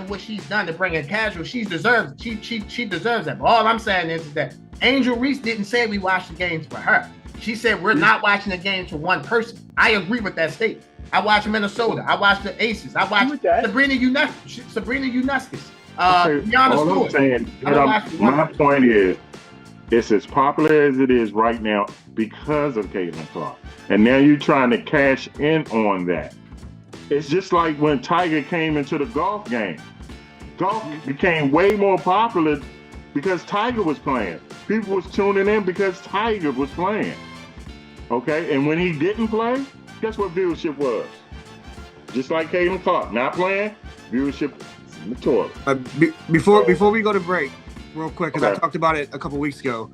what she's done to bring in casual. She deserves that. But all I'm saying is that Angel Reese didn't say we watched the games for her. She said we're not watching the games for one person. I agree with that statement. I watched Minnesota. I watched the Aces. I watched Sabrina Ionescu. All I'm saying, my point is, it's as popular as it is right now because of Caitlin Clark. And now you're trying to cash in on that. It's just like when Tiger came into the golf game. Golf became way more popular because Tiger was playing. People was tuning in because Tiger was playing. Okay? And when he didn't play, guess what viewership was? Just like Caitlin Clark, not playing, viewership mature. Before we go to break, real quick, because I talked about it a couple weeks ago.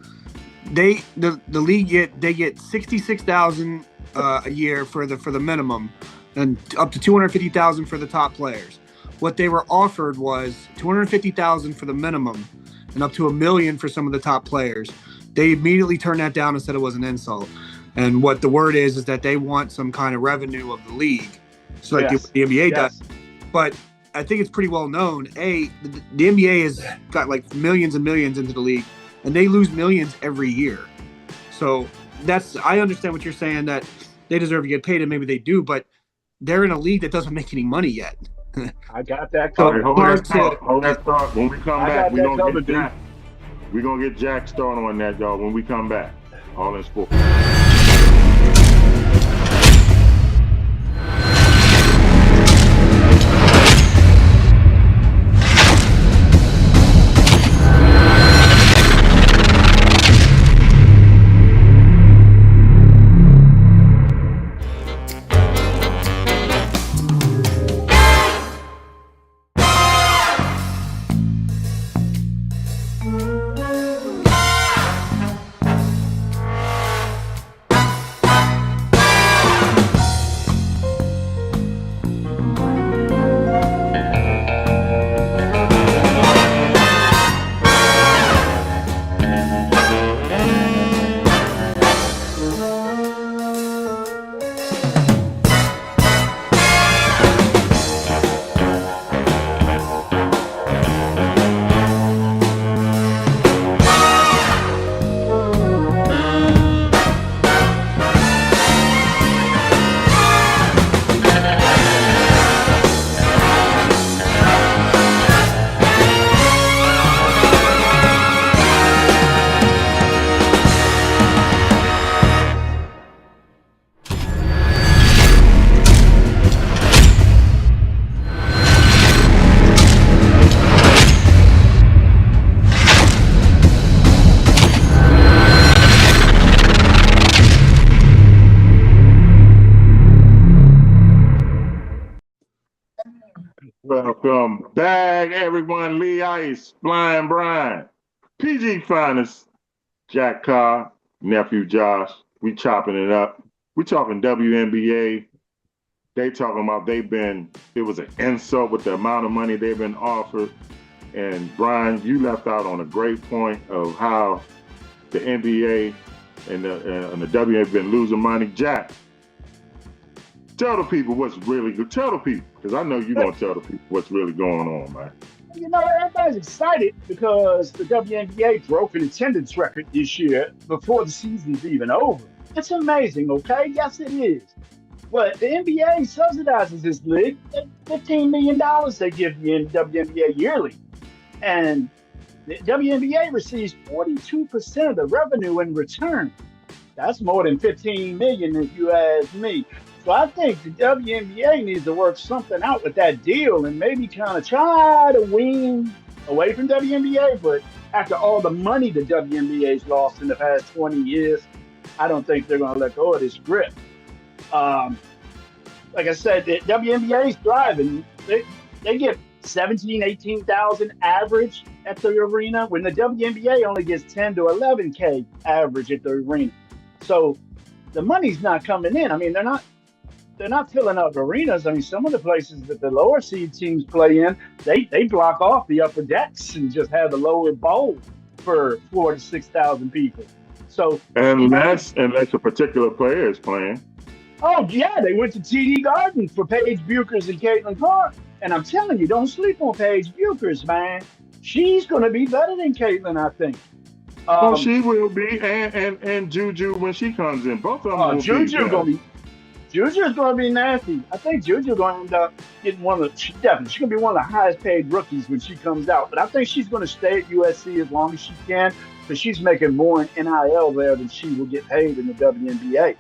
The league get $66,000 a year for the minimum, and up to $250,000 for the top players. What they were offered was $250,000 for the minimum, and up to $1 million for some of the top players. They immediately turned that down and said it was an insult. And what the word is that they want some kind of revenue of the league, so like the NBA does. But I think it's pretty well known. The NBA has got like millions and millions into the league, and they lose millions every year. So I understand what you're saying, that they deserve to get paid, and maybe they do, but they're in a league that doesn't make any money yet. I got that All covered. right, hold that thought. Hold that thought. When we come I back, got we're that gonna covered, get Jack. We're gonna get Jack started on that, y'all. When we come back, all in sports. Welcome back, everyone. Lee Ice, Flying Brian, PG Finest, Jack Carr, nephew Josh. We chopping it up. We talking WNBA. They talking about it was an insult with the amount of money they've been offered. And Brian, you left out on a great point of how the NBA and the WNBA have been losing money. Jack, tell the people what's really good. Tell the people, because I know you're going to tell the people what's really going on, man. You know, everybody's excited because the WNBA broke an attendance record this year before the season's even over. It's amazing, okay? Yes, it is. But the NBA subsidizes this league. $15 million they give the WNBA yearly. And the WNBA receives 42% of the revenue in return. That's more than $15 million if you ask me. So I think the WNBA needs to work something out with that deal and maybe kind of try to wean away from WNBA. But after all the money the WNBA's lost in the past 20 years, I don't think they're going to let go of this grip. Like I said, the WNBA is thriving. They get 17, 18,000 average at the arena when the WNBA only gets 10 to 11K average at the arena. So the money's not coming in. I mean, they're not filling up arenas. I mean, some of the places that the lower seed teams play in, they block off the upper decks and just have the lower bowl for 4,000 to 6,000 people. So unless a particular player is playing. Oh yeah, they went to TD Garden for Paige Buchers and Caitlin Clark, and I'm telling you, don't sleep on Paige Buchers, man. She's going to be better than Caitlin, I think. She will be, and Juju when she comes in, both of them will Juju's be. Juju's going to be nasty. I think Juju's going to end up getting she's going to be one of the highest paid rookies when she comes out. But I think she's going to stay at USC as long as she can, because she's making more in NIL there than she will get paid in the WNBA.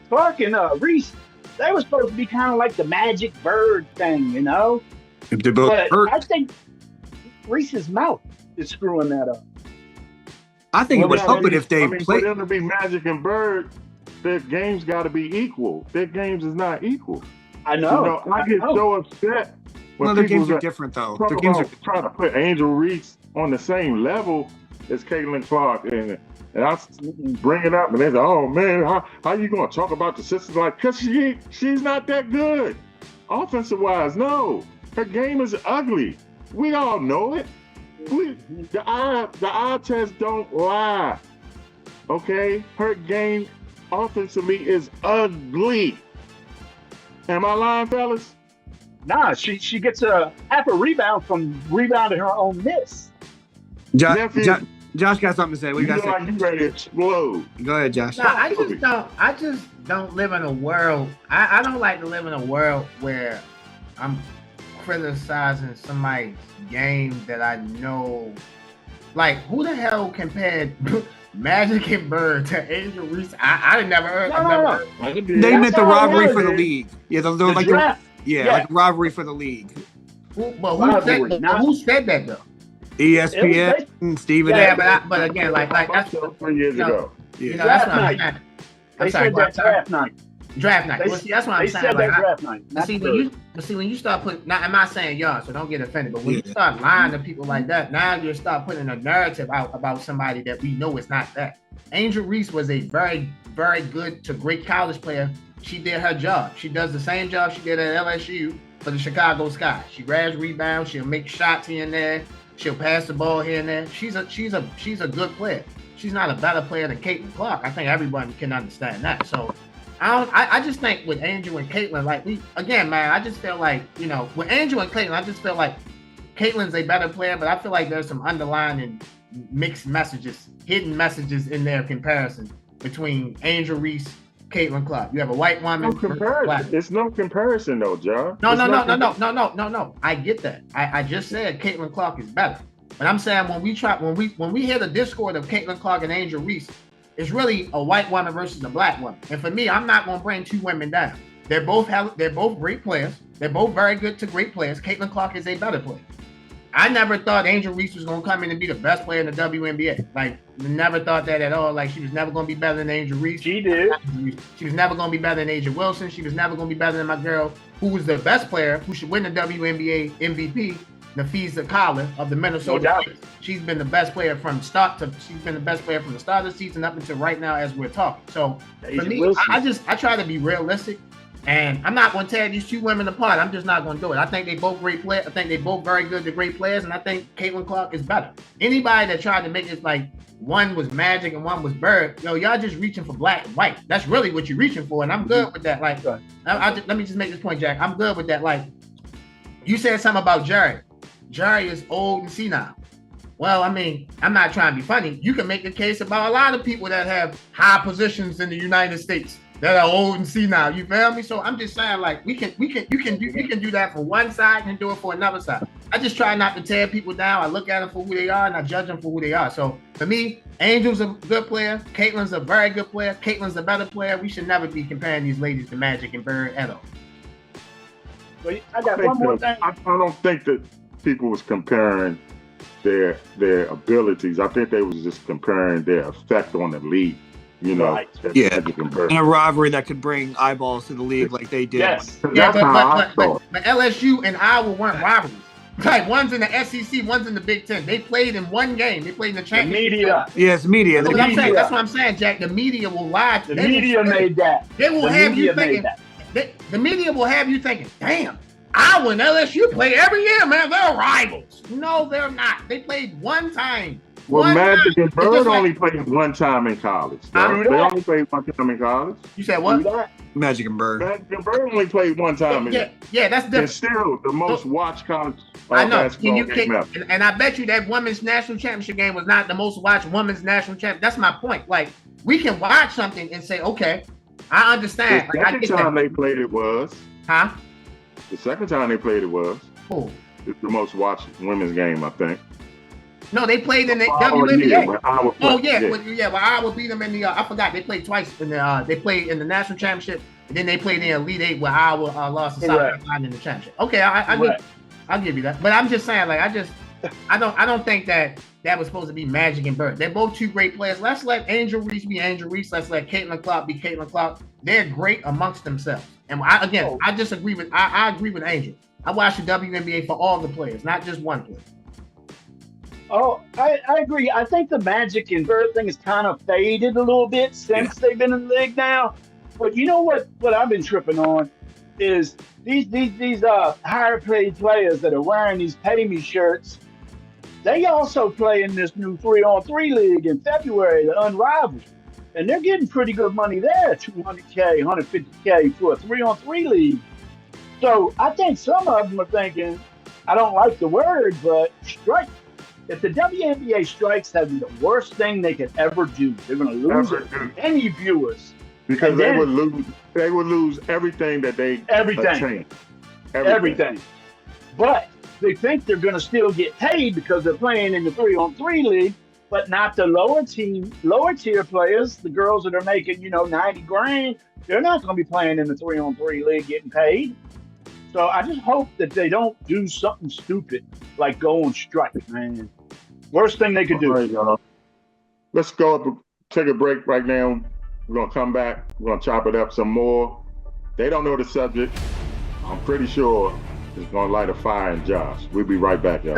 Clark and Reese, they were supposed to be kind of like the Magic Bird thing, you know? If they're both hurt. I think Reese's mouth is screwing that up. I think it would help it if they play. For them to be Magic and Bird, their games got to be equal. Their games is not equal. I know. I get so upset when their games are different, though. Their games are trying to put Angel Reese on the same level as Caitlin Clark, and I bring it up, and they say, "Oh man, how you gonna talk about the sisters like?" Because she's not that good, offensive wise. No, her game is ugly. We all know it. The eye test don't lie. Okay, her game offensively is ugly. Am I lying, fellas? Nah, she gets half a rebound from rebounding her own miss. Josh got something to say. What you got to say? Like you ready to explode. Go ahead, Josh. No, I just don't live in a world. I don't like to live in a world where I'm criticizing somebody's game that I know. Like, who the hell compared Magic and Bird to Angel Reese? I never heard. No. They meant the rivalry for the league. Yeah, they're The like draft. like a rivalry for the league. Who said that though? ESPN, Stephen. Yeah, but again, like that's 3 years ago. you know, that's what I'm Draft saying. They I'm sorry, said that draft night. draft night. They, Well, see, that's what I'm they saying. said Like, that draft night. But see, when you start putting, I'm not saying y'all, so don't get offended. But when you start lying to people like that, now you start putting a narrative out about somebody that we know is not that. Angel Reese was a very, very good to great college player. She did her job. She does the same job she did at LSU for the Chicago Sky. She grabs rebounds. She'll make shots here and there. She'll pass the ball here and there. She's a good player. She's not a better player than Caitlin Clark. I think everyone can understand that. So I just think with Angel and Caitlin, like I just feel like, you know, with Angel and Caitlin, I just feel like Caitlin's a better player, but I feel like there's some underlying mixed messages, hidden messages in their comparison between Angel Reese, Caitlin Clark. You have a white woman. No comparison. It's no comparison though, John. No. I get that. I just said Caitlin Clark is better. But I'm saying when we hear the discord of Caitlin Clark and Angel Reese, it's really a white woman versus a black woman. And for me, I'm not gonna bring two women down. They're both great players. They're both very good to great players. Caitlin Clark is a better player. I never thought Angel Reese was gonna come in and be the best player in the WNBA. Like, never thought that at all. Like, she was never gonna be better than Angel Reese. She did. She was never gonna be better than Asia Wilson. She was never gonna be better than my girl, who was the best player, who should win the WNBA MVP, Nafisa Collar of the Minnesota. No doubt. Knicks. She's been the best player from the start of the season up until right now as we're talking. So Asia for me, Wilson. I try to be realistic. And I'm not going to tear these two women apart. I'm just not going to do it. I think they both great players. I think they both very good to great players. And I think Caitlin Clark is better. Anybody that tried to make it like one was Magic and one was Bird, y'all just reaching for black and white. That's really what you're reaching for. And I'm good with that. Like, let me just make this point, Jack. I'm good with that. Like, you said something about Jerry. Jerry is old and senile. Well, I mean, I'm not trying to be funny. You can make a case about a lot of people that have high positions in the United States that are old and senile. You feel me? So I'm just saying, like, you can do that for one side and do it for another side. I just try not to tear people down. I look at them for who they are and I judge them for who they are. So for me, Angel's a good player. Caitlin's a very good player. Caitlin's a better player. We should never be comparing these ladies to Magic and Bird at all. But I got one more thing. I don't think that people was comparing their abilities. I think they was just comparing their effect on the league. You know, Right. Yeah. Magic and Bird. And a rivalry that could bring eyeballs to the league like they did. Yes. Yeah, That's how I saw it. but LSU and Iowa weren't rivalries. Like, one's in the SEC, one's in the Big Ten. They played in one game. They played in the The championship. media. Yes, media. That's The what I'm saying. media. That's what I'm saying, Jack. The media will lie. The media made that. They will The have you media made thinking. that. The media will have you thinking, damn, Iowa and LSU play every year, man. They're rivals. No, they're not. They played one time. Well, One Magic time. and It's Bird just like- only played one time in college. True They that. only played one time in college. You said Do what? that. Magic and Bird. Magic and Bird only played one time. Yeah, that's And different. still the most watched college I know. basketball game ever. And I bet you that women's national championship game was not the most watched women's national champion. That's my point. Like, we can watch something and say, okay, I understand. The Like, I second get time that. they played it was. Huh? The second time they played it was. Cool. It's the most watched women's game, I think. No, they played in the Oh, yeah, WNBA. when Iowa Oh played, yeah, well, Iowa beat them in the. I forgot they played twice in the. They played in the national championship, and then they played in the Elite Eight where Iowa lost to South Correct. Carolina in the championship. Okay, Right. I'll give you that. But I'm just saying, like, I don't think that was supposed to be Magic and Bird. They're both two great players. Let's let Angel Reese be Angel Reese. Let's let Caitlin Clark be Caitlin Clark. They're great amongst themselves. And I agree with Angel. I watch the WNBA for all the players, not just one player. Oh, I agree. I think the Magic and Bird thing has kind of faded a little bit since they've been in the league now. But you know what I've been tripping on is these higher paid players that are wearing these pay me shirts. They also play in this new 3-on-3 league in February, the Unrivaled. And they're getting pretty good money there, $200K, $150K for a 3-on-3 league. So I think some of them are thinking, I don't like the word, but strike. If the WNBA strikes, that'd be the worst thing they could ever do. They're going to lose Ever do. any viewers. because And they then- would lose everything that they Everything. attained. everything. But they think they're going to still get paid because they're playing in the 3-on-3 league, but not the lower tier players, the girls that are making, 90 grand. They're not going to be playing in the 3-on-3 league getting paid. So I just hope that they don't do something stupid like go on strike, man. Worst thing they could do. All right, y'all. Let's go up, take a break right now. We're going to come back. We're going to chop it up some more. They don't know the subject. I'm pretty sure it's going to light a fire in Josh. We'll be right back, y'all.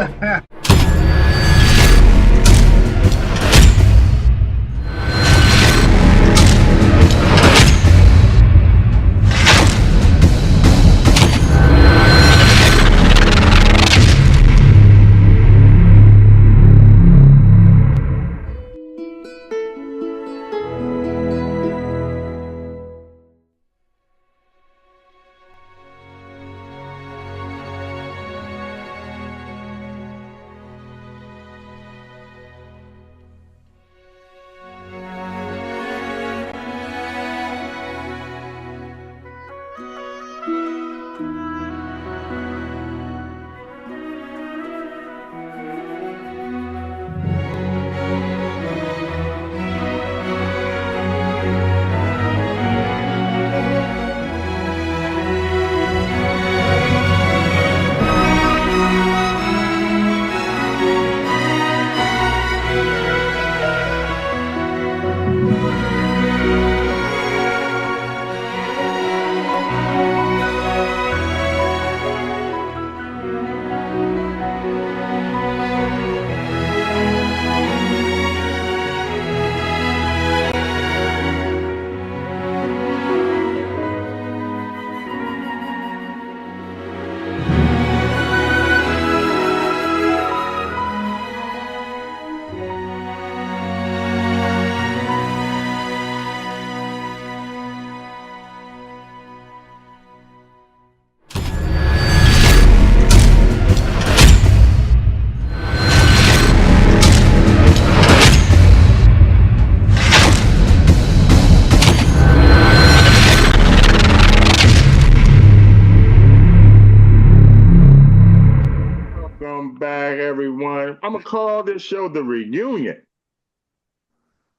Welcome back, everyone. I'm going to call this show The Reunion.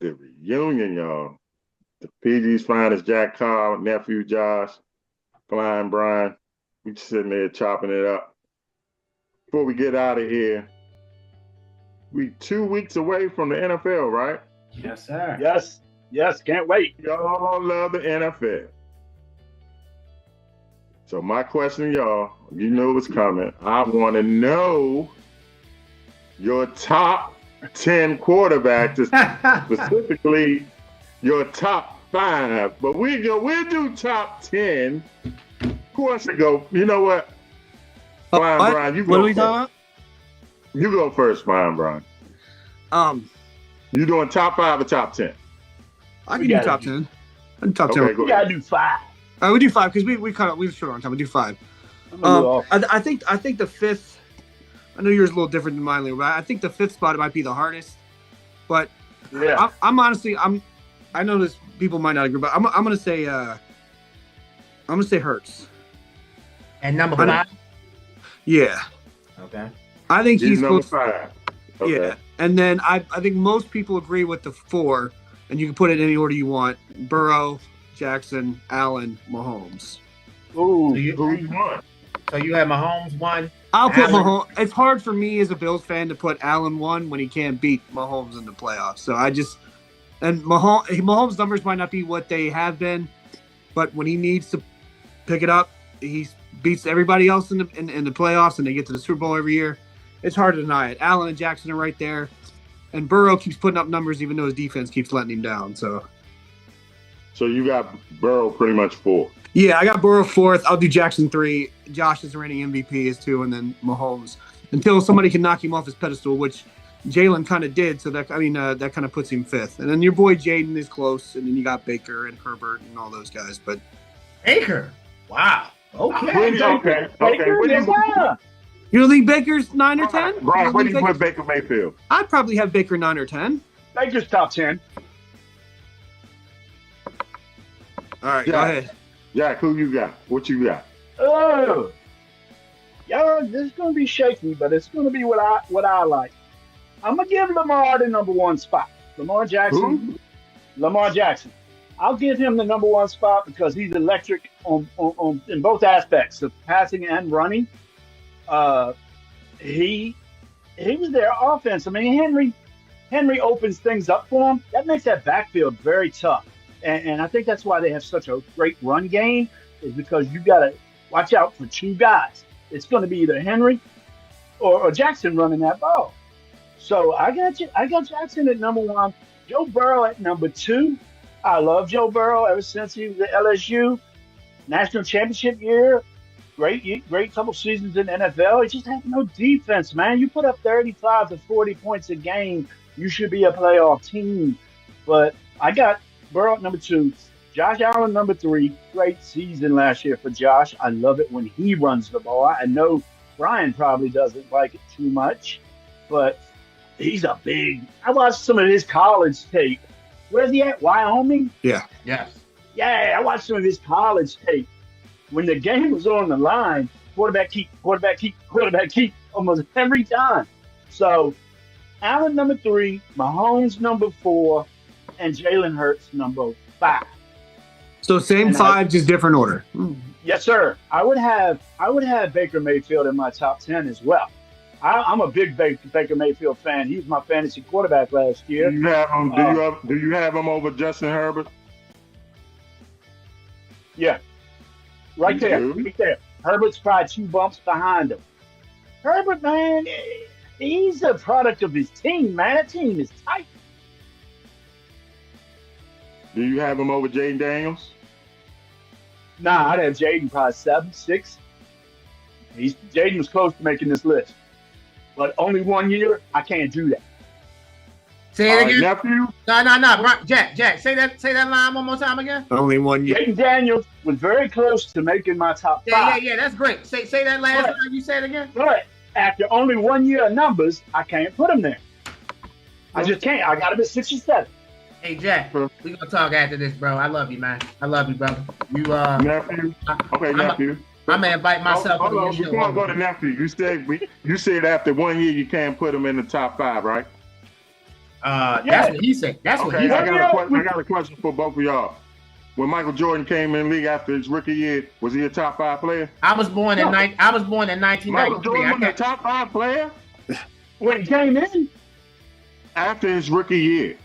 The Reunion, y'all. The PG's finest, Jack Carr, nephew Josh, Blind Brian. We sitting there chopping it up. Before we get out of here, we 2 weeks away from the NFL, right? Yes, sir. Yes, can't wait. Y'all love the NFL. So my question, y'all, you know what's coming. I want to know your top 10 quarterbacks, specifically your top 5. But we'll do top 10. Who wants to go? You know what? Brian, you go. What are we first. talking You go first, Brian. about? You doing top 5 or top 10? I can do top 10. I can do top 10. Okay, go We ahead. gotta do 5. We do 5 because we were short on time. We do 5. I'm a little off. I think the 5th. I know yours is a little different than mine, Leo, but I think the 5th spot might be the hardest. But Yeah. I'm honestly I know this people might not agree, but I'm gonna say Hurts. And number 5? Yeah, Okay. I think He's he's number supposed. 5. Okay. Yeah, and then I think most people agree with the 4, and you can put it in any order you want: Burrow, Jackson, Allen, Mahomes. Ooh. So you, Who you want? so you have Mahomes 1. I'll put Allen. Mahomes. It's hard for me as a Bills fan to put Allen 1 when he can't beat Mahomes in the playoffs. So and Mahomes' numbers might not be what they have been, but when he needs to pick it up, he beats everybody else in the playoffs, and they get to the Super Bowl every year. It's hard to deny it. Allen and Jackson are right there, and Burrow keeps putting up numbers even though his defense keeps letting him down. So you got Burrow pretty much 4. yeah, I got Burrow 4th. I'll do Jackson 3. Josh is the reigning MVP is 2, and then Mahomes until somebody can knock him off his pedestal, which Jalen kind of did. So that kind of puts him 5th. And then your boy Jaden is close, and then you got Baker and Herbert and all those guys. But Baker. Wow. Okay. Okay. Yeah. you don't think Baker's 9 or 10? Brian, where do you put Baker Mayfield? I'd probably have Baker 9 or 10. Baker's top 10. All right, Yeah. go ahead. Jack, who you got? What you got? Oh, Y'all, this is going to be shaky, but it's going to be what I like. I'm going to give Lamar the number one spot. Lamar Jackson. Who? Lamar Jackson. I'll give him the number one spot because he's electric on in both aspects of passing and running. Uh, he was their offense. I mean, Henry opens things up for him. That makes that backfield very tough. And I think that's why they have such a great run game, is because you got to watch out for two guys. It's going to be either Henry or Jackson running that ball. So I got Jackson at number one. Joe Burrow at number two. I love Joe Burrow ever since he was at LSU. National championship year. Great couple seasons in the NFL. He just had no defense, man. You put up 35 to 40 points a game, you should be a playoff team. But I got Burrow at number two. Josh Allen number three. Great season last year for Josh. I love it when he runs the ball. I know Brian probably doesn't like it too much, but he's a big. I watched some of his college tape. Where's he at? Wyoming? Yeah. Yes. Yeah, I watched some of his college tape. When the game was on the line, quarterback keep almost every time. So Allen number three, Mahomes number four, and Jalen Hurts number five. So same And five, just different order. Yes, sir. I would have Baker Mayfield in my top 10 as well. I'm a big Baker Mayfield fan. He was my fantasy quarterback last year. Do you have him? Do you have him over Justin Herbert? Yeah, right there, right there. Herbert's probably 2 bumps behind him. Herbert, man, he's a product of his team, man. That team is tight. Do you have him over Jaden Daniels? Nah, I'd have Jaden probably 7, 6. Jaden was close to making this list, but only 1 year. I can't do that. Say it again. Nephew? No. Jack, say that line one more time again. Only 1 year. Jaden Daniels was very close to making my top 5. Yeah, that's great. Say that last line you said again. But after only 1 year of numbers, I can't put him there. I just can't. I got him at 6 or 7. Hey Jack, we gonna talk after this, bro. I love you, man. I love you, brother. You Nephew? Okay, nephew. I'm gonna invite myself. Hold on, before I go to nephew, you said after 1 year you can't put him in the top 5, right? That's what he said. That's what he I said. got a question for both of y'all. When Michael Jordan came in the league after his rookie year, was he a top 5 player? I was born in 1993. Michael Jordan was a top 5 player When he came in? after his rookie year.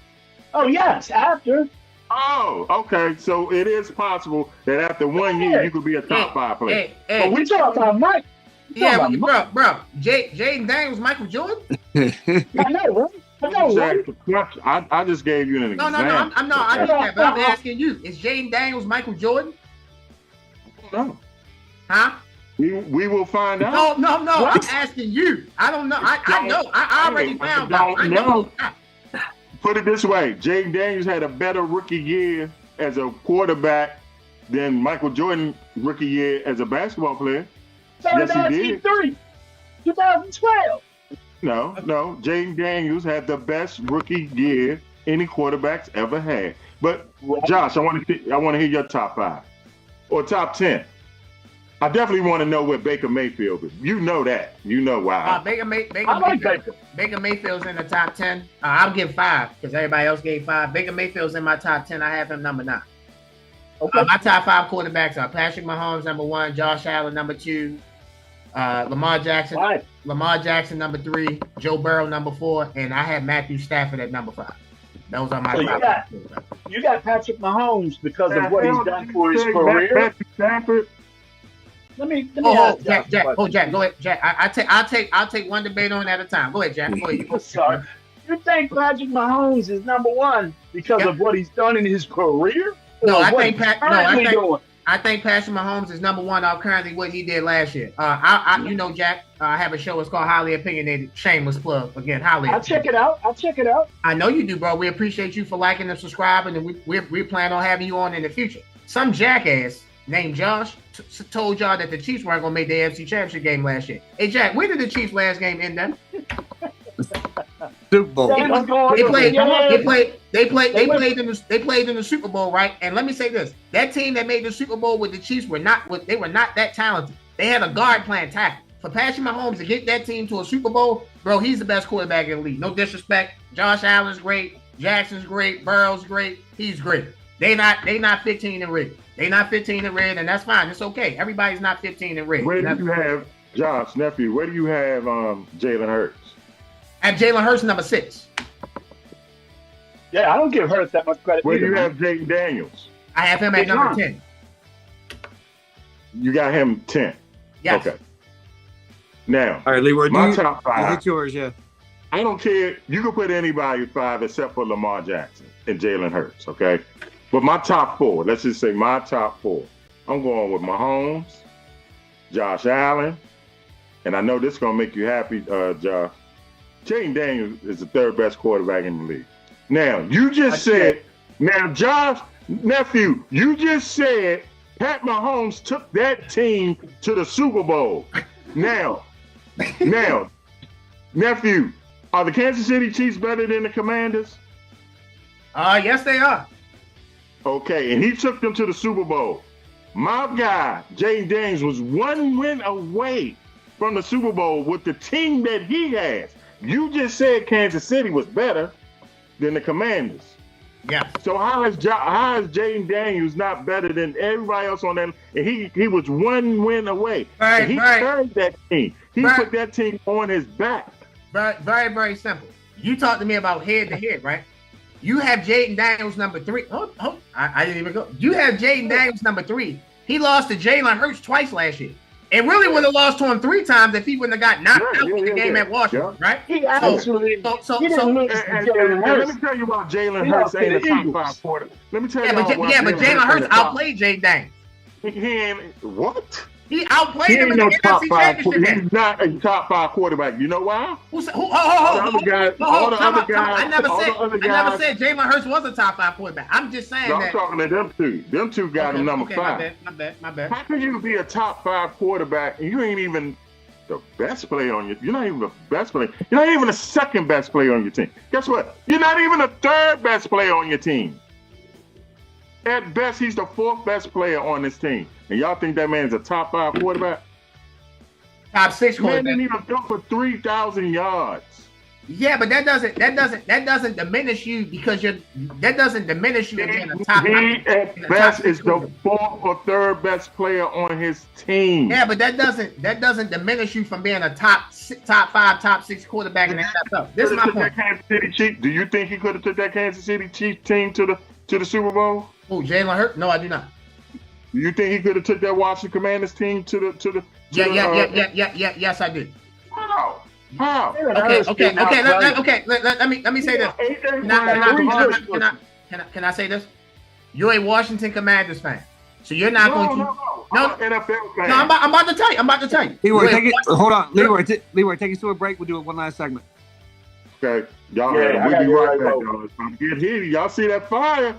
Oh, yes, after. Oh, okay. So it is possible that after 1 year you could be a top 5 player. But we talking about Mike. Bro. Jaden Daniels, Michael Jordan? I know, right? I just gave you an example. I get that, but I'm asking you: is Jaden Daniels Michael Jordan? No. Huh? We will find out. No. I'm asking you. I don't know. I know. I already found out. I know. Put it this way: Jaden Daniels had a better rookie year as a quarterback than Michael Jordan rookie year as a basketball player. Yes, he did. 2012. No. Jaden Daniels had the best rookie year any quarterback's ever had. But Josh, I want to hear your top 5 or top 10. I definitely want to know where Baker Mayfield is. You know that. You know why. Baker Mayfield's in the top 10. I'll give 5 because everybody else gave 5. Baker Mayfield's in my top 10. I have him number 9. Okay. My top 5 quarterbacks are Patrick Mahomes number 1, Josh Allen number 2, Lamar Jackson number 3, Joe Burrow number 4, and I have Matthew Stafford at number 5. Those are my top. You got Patrick Mahomes because of what he's done for his career. Matthew Stafford. Let me ask Jack. Go ahead, Jack. I'll take one debate on at a time. Go ahead, Jack. Go ahead. Sorry. You think Patrick Mahomes is number 1 because of what he's done in his career? No, I think Patrick Mahomes is number 1 off currently what he did last year. Jack, I have a show. It's called Highly Opinionated. Shameless plug again. I'll check it out. I know you do, bro. We appreciate you for liking and subscribing, and we plan on having you on in the future. Some jackass named Josh told y'all that the Chiefs weren't gonna make the AFC Championship game last year. Hey Jack, where did the Chiefs last game end up? Super Bowl. They played in the Super Bowl, right? And let me say this: that team that made the Super Bowl with the Chiefs were not that talented. They had a guard playing tackle. for Patrick Mahomes to get that team to a Super Bowl, bro, he's the best quarterback in the league. No disrespect. Josh Allen's great. Jackson's great. Burrow's great. He's great. They not 15 and red. They not 15 and red, and that's fine. It's okay. Everybody's not 15 and red. Where do you have Josh nephew? Where do you have Jalen Hurts? At Jalen Hurts, number 6. Yeah, I don't give Hurts that much credit. Where do you either, have Jaden Daniels? I have him at number 10. You got him 10. Yes. Okay. Now, All right, Leroy, my top you 5. hit yours, yeah. I don't care. You can put anybody 5 except for Lamar Jackson and Jalen Hurts, okay? But my top 4, let's just say my top 4. I'm going with Mahomes, Josh Allen, and I know this is going to make you happy, Josh. Jaden Daniels is the 3rd best quarterback in the league. Now, you just said, now, Josh, nephew, you just said Pat Mahomes took that team to the Super Bowl. Now, nephew, are the Kansas City Chiefs better than the Commanders? Yes, they are. Okay, and he took them to the Super Bowl. My guy, Jaden Daniels, was 1 win away from the Super Bowl with the team that he has. You just said Kansas City was better than the Commanders. Yeah. So how is Jaden Daniels not better than everybody else on that? And he was 1 win away. Right, and he right. carried that team. He Right. put that team on his back. Very, very, very simple. You talked to me about head to head, right? You have Jaden Daniels number 3. I didn't even go. You have Jaden Daniels number 3. He lost to Jalen Hurts twice last year. And really would have lost to him 3 times if he wouldn't have got knocked out in the game at Washington, right? He actually he didn't lose to Jalen And Hurts. let me tell you about Jalen He Hurts lost to ain't a the top Eagles. 5 quarter. Let me tell Yeah, you but why Jalen Hurts ain't a top- outplayed Jaden Daniels. He ain't what? He outplayed He him ain't in no the top NFC 5. Championship game. He's not a top 5 quarterback. You know why? Who said? All the other guys- I never all the said. other I never guys- said Jalen Hurts was a top 5 quarterback. I'm just saying No, I'm that. talking to them two. Them two got him number 5. My bad. How can you be a top 5 quarterback and you ain't even the best player on your? You're not even the best player. You're not even the 2nd best player on your team. Guess what? You're not even the 3rd best player on your team. At best, he's the 4th best player on this team. And y'all think that man's a top 5 quarterback? Top 6 Man quarterback. didn't even go for 3,000 yards. Yeah, but that doesn't diminish you because that doesn't diminish you as being a top. He at top best 6 is the quarterback. 4th or 3rd best player on his team. Yeah, but that doesn't diminish you from being a top 5, top 6 quarterback in the NFL. This is my Took point. that Kansas City Chiefs. Do you think he could have took that Kansas City Chiefs team to the Super Bowl? Who, Jalen Hurts? No, I do not. Do you think he could have took that Washington Commanders team to the Yes, I do. How? Okay. Let me say this. Can I say this? You're a Washington Commanders fan, so you're not going to. No. I'm an NFL fan. No, I'm about to tell you. Leroy, You're a hold on. Leroy, take us to a break. We'll do it one last segment. Okay, y'all. Yeah, I We'll gotta be get right right back, over. y'all. It's time to get heated. Y'all see that fire?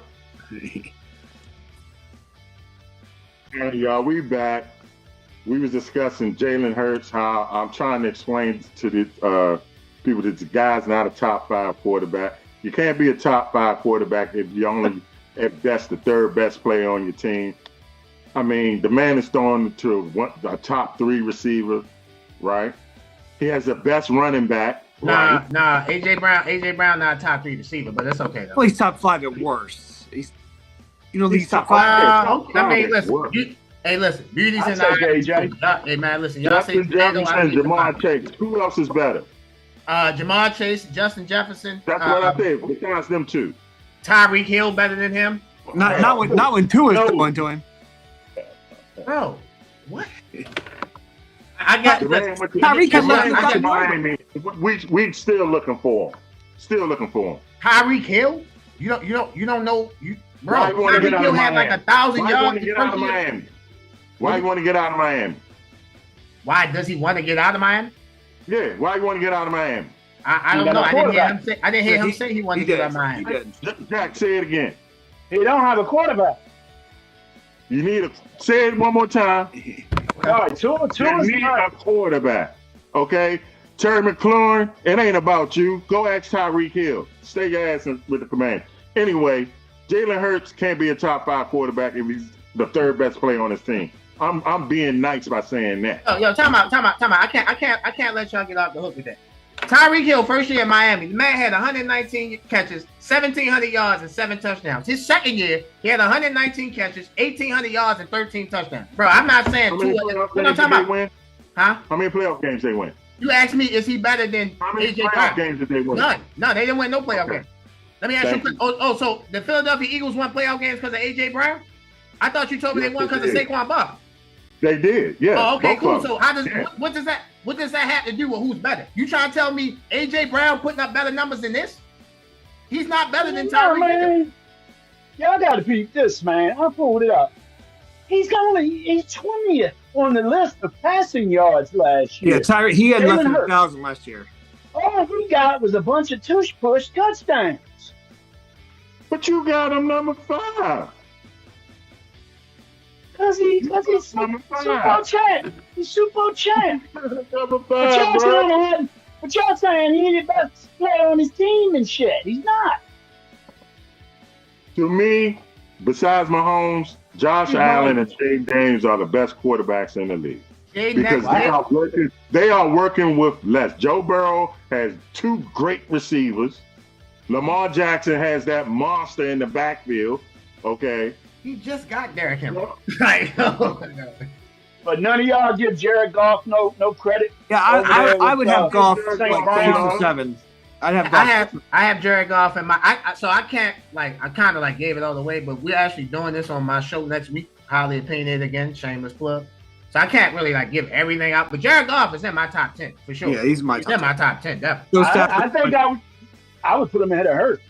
Hey, y'all, we back. We was discussing Jalen Hurts, how I'm trying to explain to the people that the guy's not a top 5 quarterback. You can't be a top 5 quarterback if you only, if that's the 3rd best player on your team. I mean, the man is throwing to a top 3 receiver, right? He has the best running back. Right? Nah. AJ Brown, not a top 3 receiver, but that's okay though. Well, he's top 5 at worst. He's top 5. I mean, listen. Listen. Beauty's in the I'll take eye. AJ. Hey man, listen. Y'all say Justin Jefferson, Jamar Chase. Who else is better? Jamar Chase, Justin Jefferson. That's what I think. Besides them two. Tyreek Hill better than him. Not when Tua's going to him. Bro, what? I got Tyreek has Miami. We still looking for him. Tyreek Hill. You don't know. Why you want to get Tyreek out Hill of had Miami? like 1,000 Why you want yards. to get out of Miami? Why you want to get out of Miami? Why does he want to get out of Miami? Yeah, why you want to get out of Miami? I don't know. I didn't hear him say he wanted to get out of Miami. Jack, say it again. He don't have a quarterback. You need say it one more time. All right, two You is need not. a quarterback. Okay? Terry McLaurin, it ain't about you. Go ask Tyreek Hill. Stay your ass with the command. Anyway, Jalen Hurts can't be a top 5 quarterback if he's the 3rd best player on his team. I'm being nice by saying that. Yo, time out. I can't let y'all get off the hook with that. Tyreek Hill, first year in Miami, the man had 119 catches, 1,700 yards, and 7 touchdowns. His second year, he had 119 catches, 1,800 yards, and 13 touchdowns. Bro, I'm not saying How many playoff games did they win? Huh? How many playoff games they win? You asked me, is he better than How many AJ playoff Brown? games did they win? None. They didn't win no playoff Okay. games. Let me ask Thank you a quick. So the Philadelphia Eagles won playoff games because of AJ Brown? I thought you told me Yes, they won they because of did. Saquon Barkley. They did, yeah. Oh, okay, both cool. of them. So how does Yeah. what does that have to do with who's better? You trying to tell me AJ Brown putting up better numbers than this? He's not better than No, Tyreek Hill. man. Y'all got to peep this, man. I pulled it up. He's 20th on the list of passing yards last year. Yeah, Tyreek. He had less Jalen than Hurts. 1,000 last year. All he got was a bunch of tush push touchdowns. But you got him number 5. Cause he's Number Super 5. champ. He's Super champ. Number 5, But y'all saying he's the best player on his team and shit. He's not. To me, besides Mahomes, Josh Allen and Jay Daniels are the best quarterbacks in the league. Because they are working with less. Joe Burrow has 2 great receivers. Lamar Jackson has that monster in the backfield. Okay. He just got Derrick Henry. Like, But none of y'all give Jared Goff no credit. Yeah, I would have Goff like 6 or 7. I'd have Goff. I have Jared Goff in my. So I can't I kind of gave it all away, but we're actually doing this on my show next week. Highly opinionated again, shameless plug. So I can't really give everything out, but Jared Goff is in my top 10 for sure. Yeah, he's in my top 10, definitely. I think I would put him ahead of Hurts.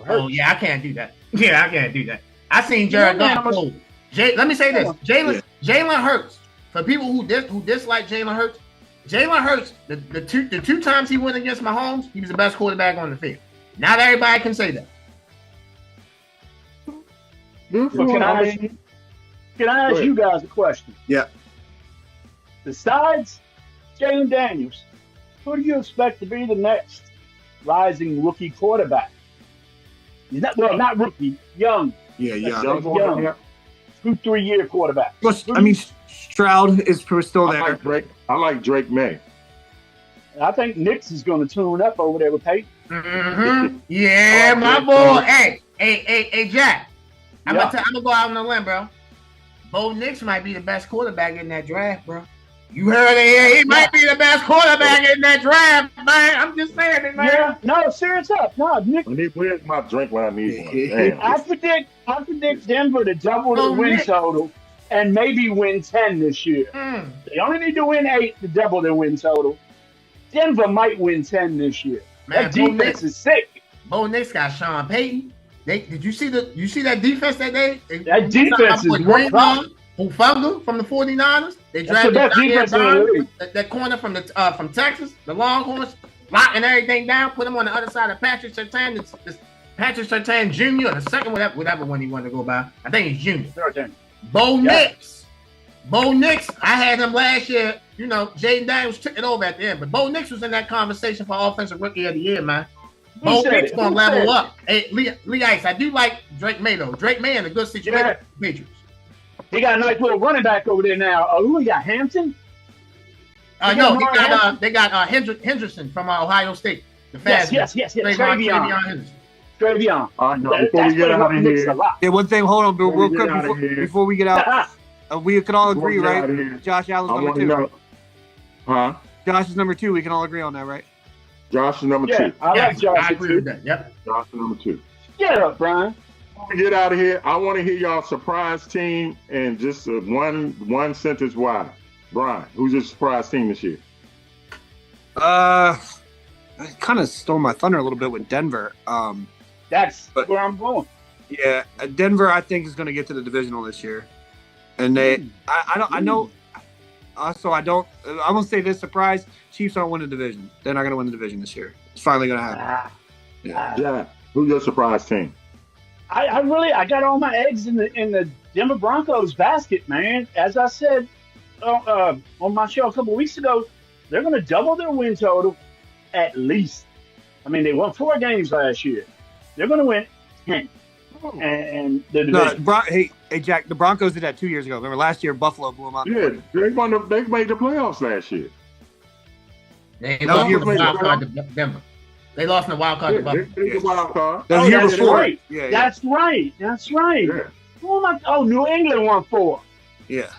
Oh yeah, I can't do that. Yeah, I can't do that. I seen Jared Goff. Let me say this: Jalen Hurts. For people who dislike Jalen Hurts, the two times he went against Mahomes, he was the best quarterback on the field. Not everybody can say that. But can I ask you guys a question? Yeah. Besides Jalen Daniels, who do you expect to be the next rising rookie quarterback? He's not rookie, young. Yeah. Young. 2-3 year quarterback. I mean, Stroud is still there. I like Drake May. I think Knicks is going to tune up over there with Peyton. Mm-hmm. Yeah, my boy. Hey, Jack. I'm gonna go out on a limb, bro. Bo Nix might be the best quarterback in that draft, bro. You heard it here. He might be the best quarterback in that draft, man. I'm just saying it, man. Yeah, no, serious up. No, Nick. Where's my drink when I need one? I predict Denver to double the win total and maybe win 10 this year. They only need to win 8 to double their win total. Denver might win 10 this year. Man, that defense is sick. Bo Nix got Sean Payton. Did you see that defense that day? That defense is one problem. Hufanga from the 49ers. They drafted that corner from Texas, the Longhorns, locking everything down, put him on the other side of Patrick Surtain. Patrick Surtain Jr., the second whatever one he wanted to go by. I think he's Junior. Bo Nix. I had him last year. You know, Jaden Daniels took it over at the end, but Bo Nix was in that conversation for Offensive Rookie of the Year, man. Bo Nix gonna level up. Hey, Lee Ice, I do like Drake May though. Drake May in a good situation for the Patriots. He got a nice little running back over there now. Who he got? Hampton? No, they got Henderson from Ohio State. The fast yes. Travion. Before we get out of here. Yeah, one thing. Hold on, real quick before we get out. We can all agree, right? Josh Allen's number 2. Huh? Josh is number 2. We can all agree on that, right? Josh is number 2. I like Josh. I agree with that. Yep. Josh is number 2. Get up, Brian. Before we get out of here, I want to hear y'all surprise team and just one sentence why. Brian, who's your surprise team this year? I kind of stole my thunder a little bit with Denver. That's where I'm going. Yeah, Denver, I think, is going to get to the divisional this year, and I won't say this surprise. Chiefs don't win the division. They're not going to win the division this year. It's finally going to happen. Yeah. Who's your surprise team? I got all my eggs in the Denver Broncos basket, man. As I said on my show a couple of weeks ago, they're going to double their win total at least. I mean, they won 4 games last year. They're going to win 10. And the division. Hey, Jack, the Broncos did that 2 years ago. Remember last year, Buffalo blew them out. Yeah, they made the playoffs last year. They That lost was in the your wild card to Denver. They lost in the wild card to They Buffalo. made the wild card. That was the year that's before. right. Yeah, That's right. That's right. Yeah. New England won 4. yeah.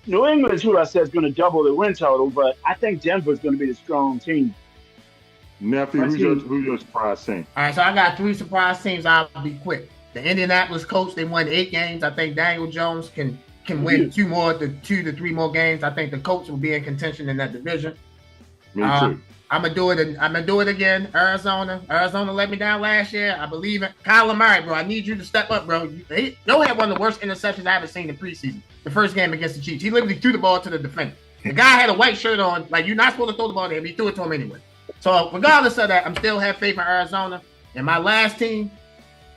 New England is who I said is going to double the win total, but I think Denver's going to be the strong team. Nephew, who's your surprise team? All right, so I got 3 surprise teams. I'll be quick. The Indianapolis Colts, they won 8 games. I think Daniel Jones can win 2 to 3 more games. I think the Colts will be in contention in that division. Me too. I'm gonna do it again. Arizona let me down last year. I believe it. Kyler Murray, bro. I need you to step up, bro. Y'all had one of the worst interceptions I ever seen in preseason. The first game against the Chiefs, he literally threw the ball to the defender. The guy had a white shirt on, like you're not supposed to throw the ball to him. He threw it to him anyway. So regardless of that, I'm still have faith in Arizona. And my last team,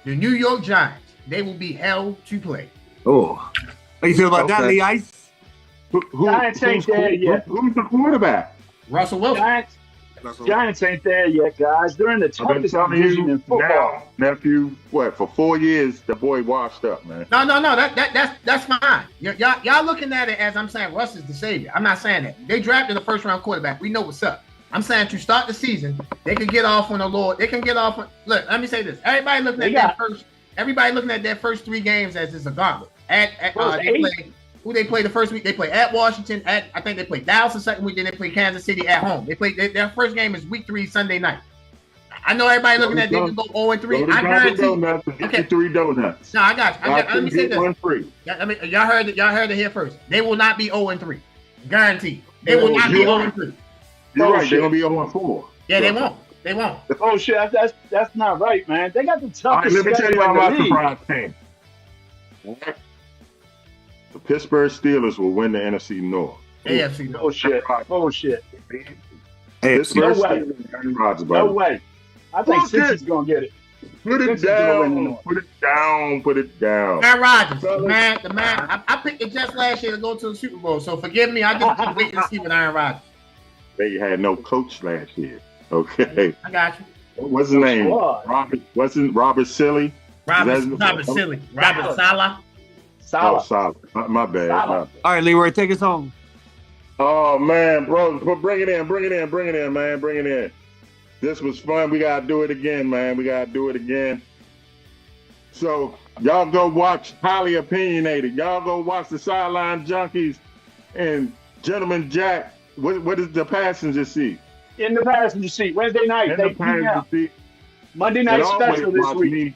the New York Giants. They will be hell to play. Oh, how you feel about that, Lee Ice? Giants ain't there yet. Who's the quarterback? Russell Wilson. Giants ain't there yet, guys. They're in the I've been toughest telling division you in football. now, nephew. What, for 4 years the boy washed up, man. No. That's fine. Y'all looking at it as I'm saying Russ is the savior. I'm not saying that. They drafted a first round quarterback. We know what's up. I'm saying to start the season, they can get off on the Lord. They can get off on. Look, let me say this. Everybody looking at that first 3 games as it's a gauntlet. Who they play the first week? They play at Washington. I think they play Dallas the second week. Then they play Kansas City at home. They play their first game is week 3 Sunday night. I know everybody looking at they can go 0-3. I guarantee. Okay. 3 donuts. No, I got you. Let me say this. 1-3. I mean, y'all heard it here first. They will not be 0-3. Guaranteed. They will not be 0-3. You're right. They're gonna be 0-4. Yeah, they won't. They won't. Oh shit, that's not right, man. They got the All right, toughest let me tell you schedule about in my the league. surprise team. The Pittsburgh Steelers will win the NFC North. AFC. No. Bullshit. Pittsburgh No way. Steelers, Aaron Rodgers, No buddy. way. I think Bullshit. Cincy's gonna get it. Put it Cincy's gonna win the down. North. Put it down. Put it down. Aaron Rodgers, the man. I picked the Jets last year to go to the Super Bowl, so forgive me. I just keep waiting to see with Aaron Rodgers. They had no coach last year. Okay. I got you. What's his name? Squad. Robert Silly? Robert That's- Silly. Robert Saleh. Oh, Solid. solid. My bad. Solid. All right, Leroy, take us home. Oh man, bro, bring it in, man, bring it in. This was fun. We gotta do it again, man. We gotta do it again. So y'all go watch Highly Opinionated. Y'all go watch the Sideline Junkies and Gentleman Jack. What is the passenger seat? In the passenger seat. Wednesday night. In the 8 p.m. passenger seat. Monday And night always special this watch week.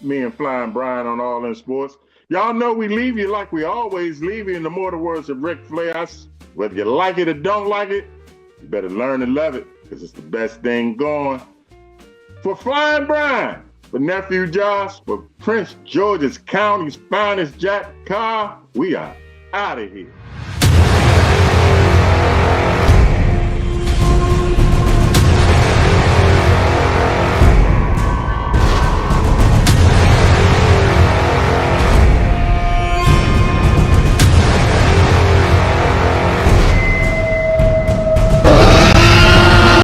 me and Flying Brian on All In Sports. Y'all know we leave you like we always leave you, in the mortal words of Ric Flair. Whether you like it or don't like it, you better learn to love it, because it's the best thing going. For Flying Brian, for Nephew Josh, for Prince George's County's finest Jack Carr, we are out of here.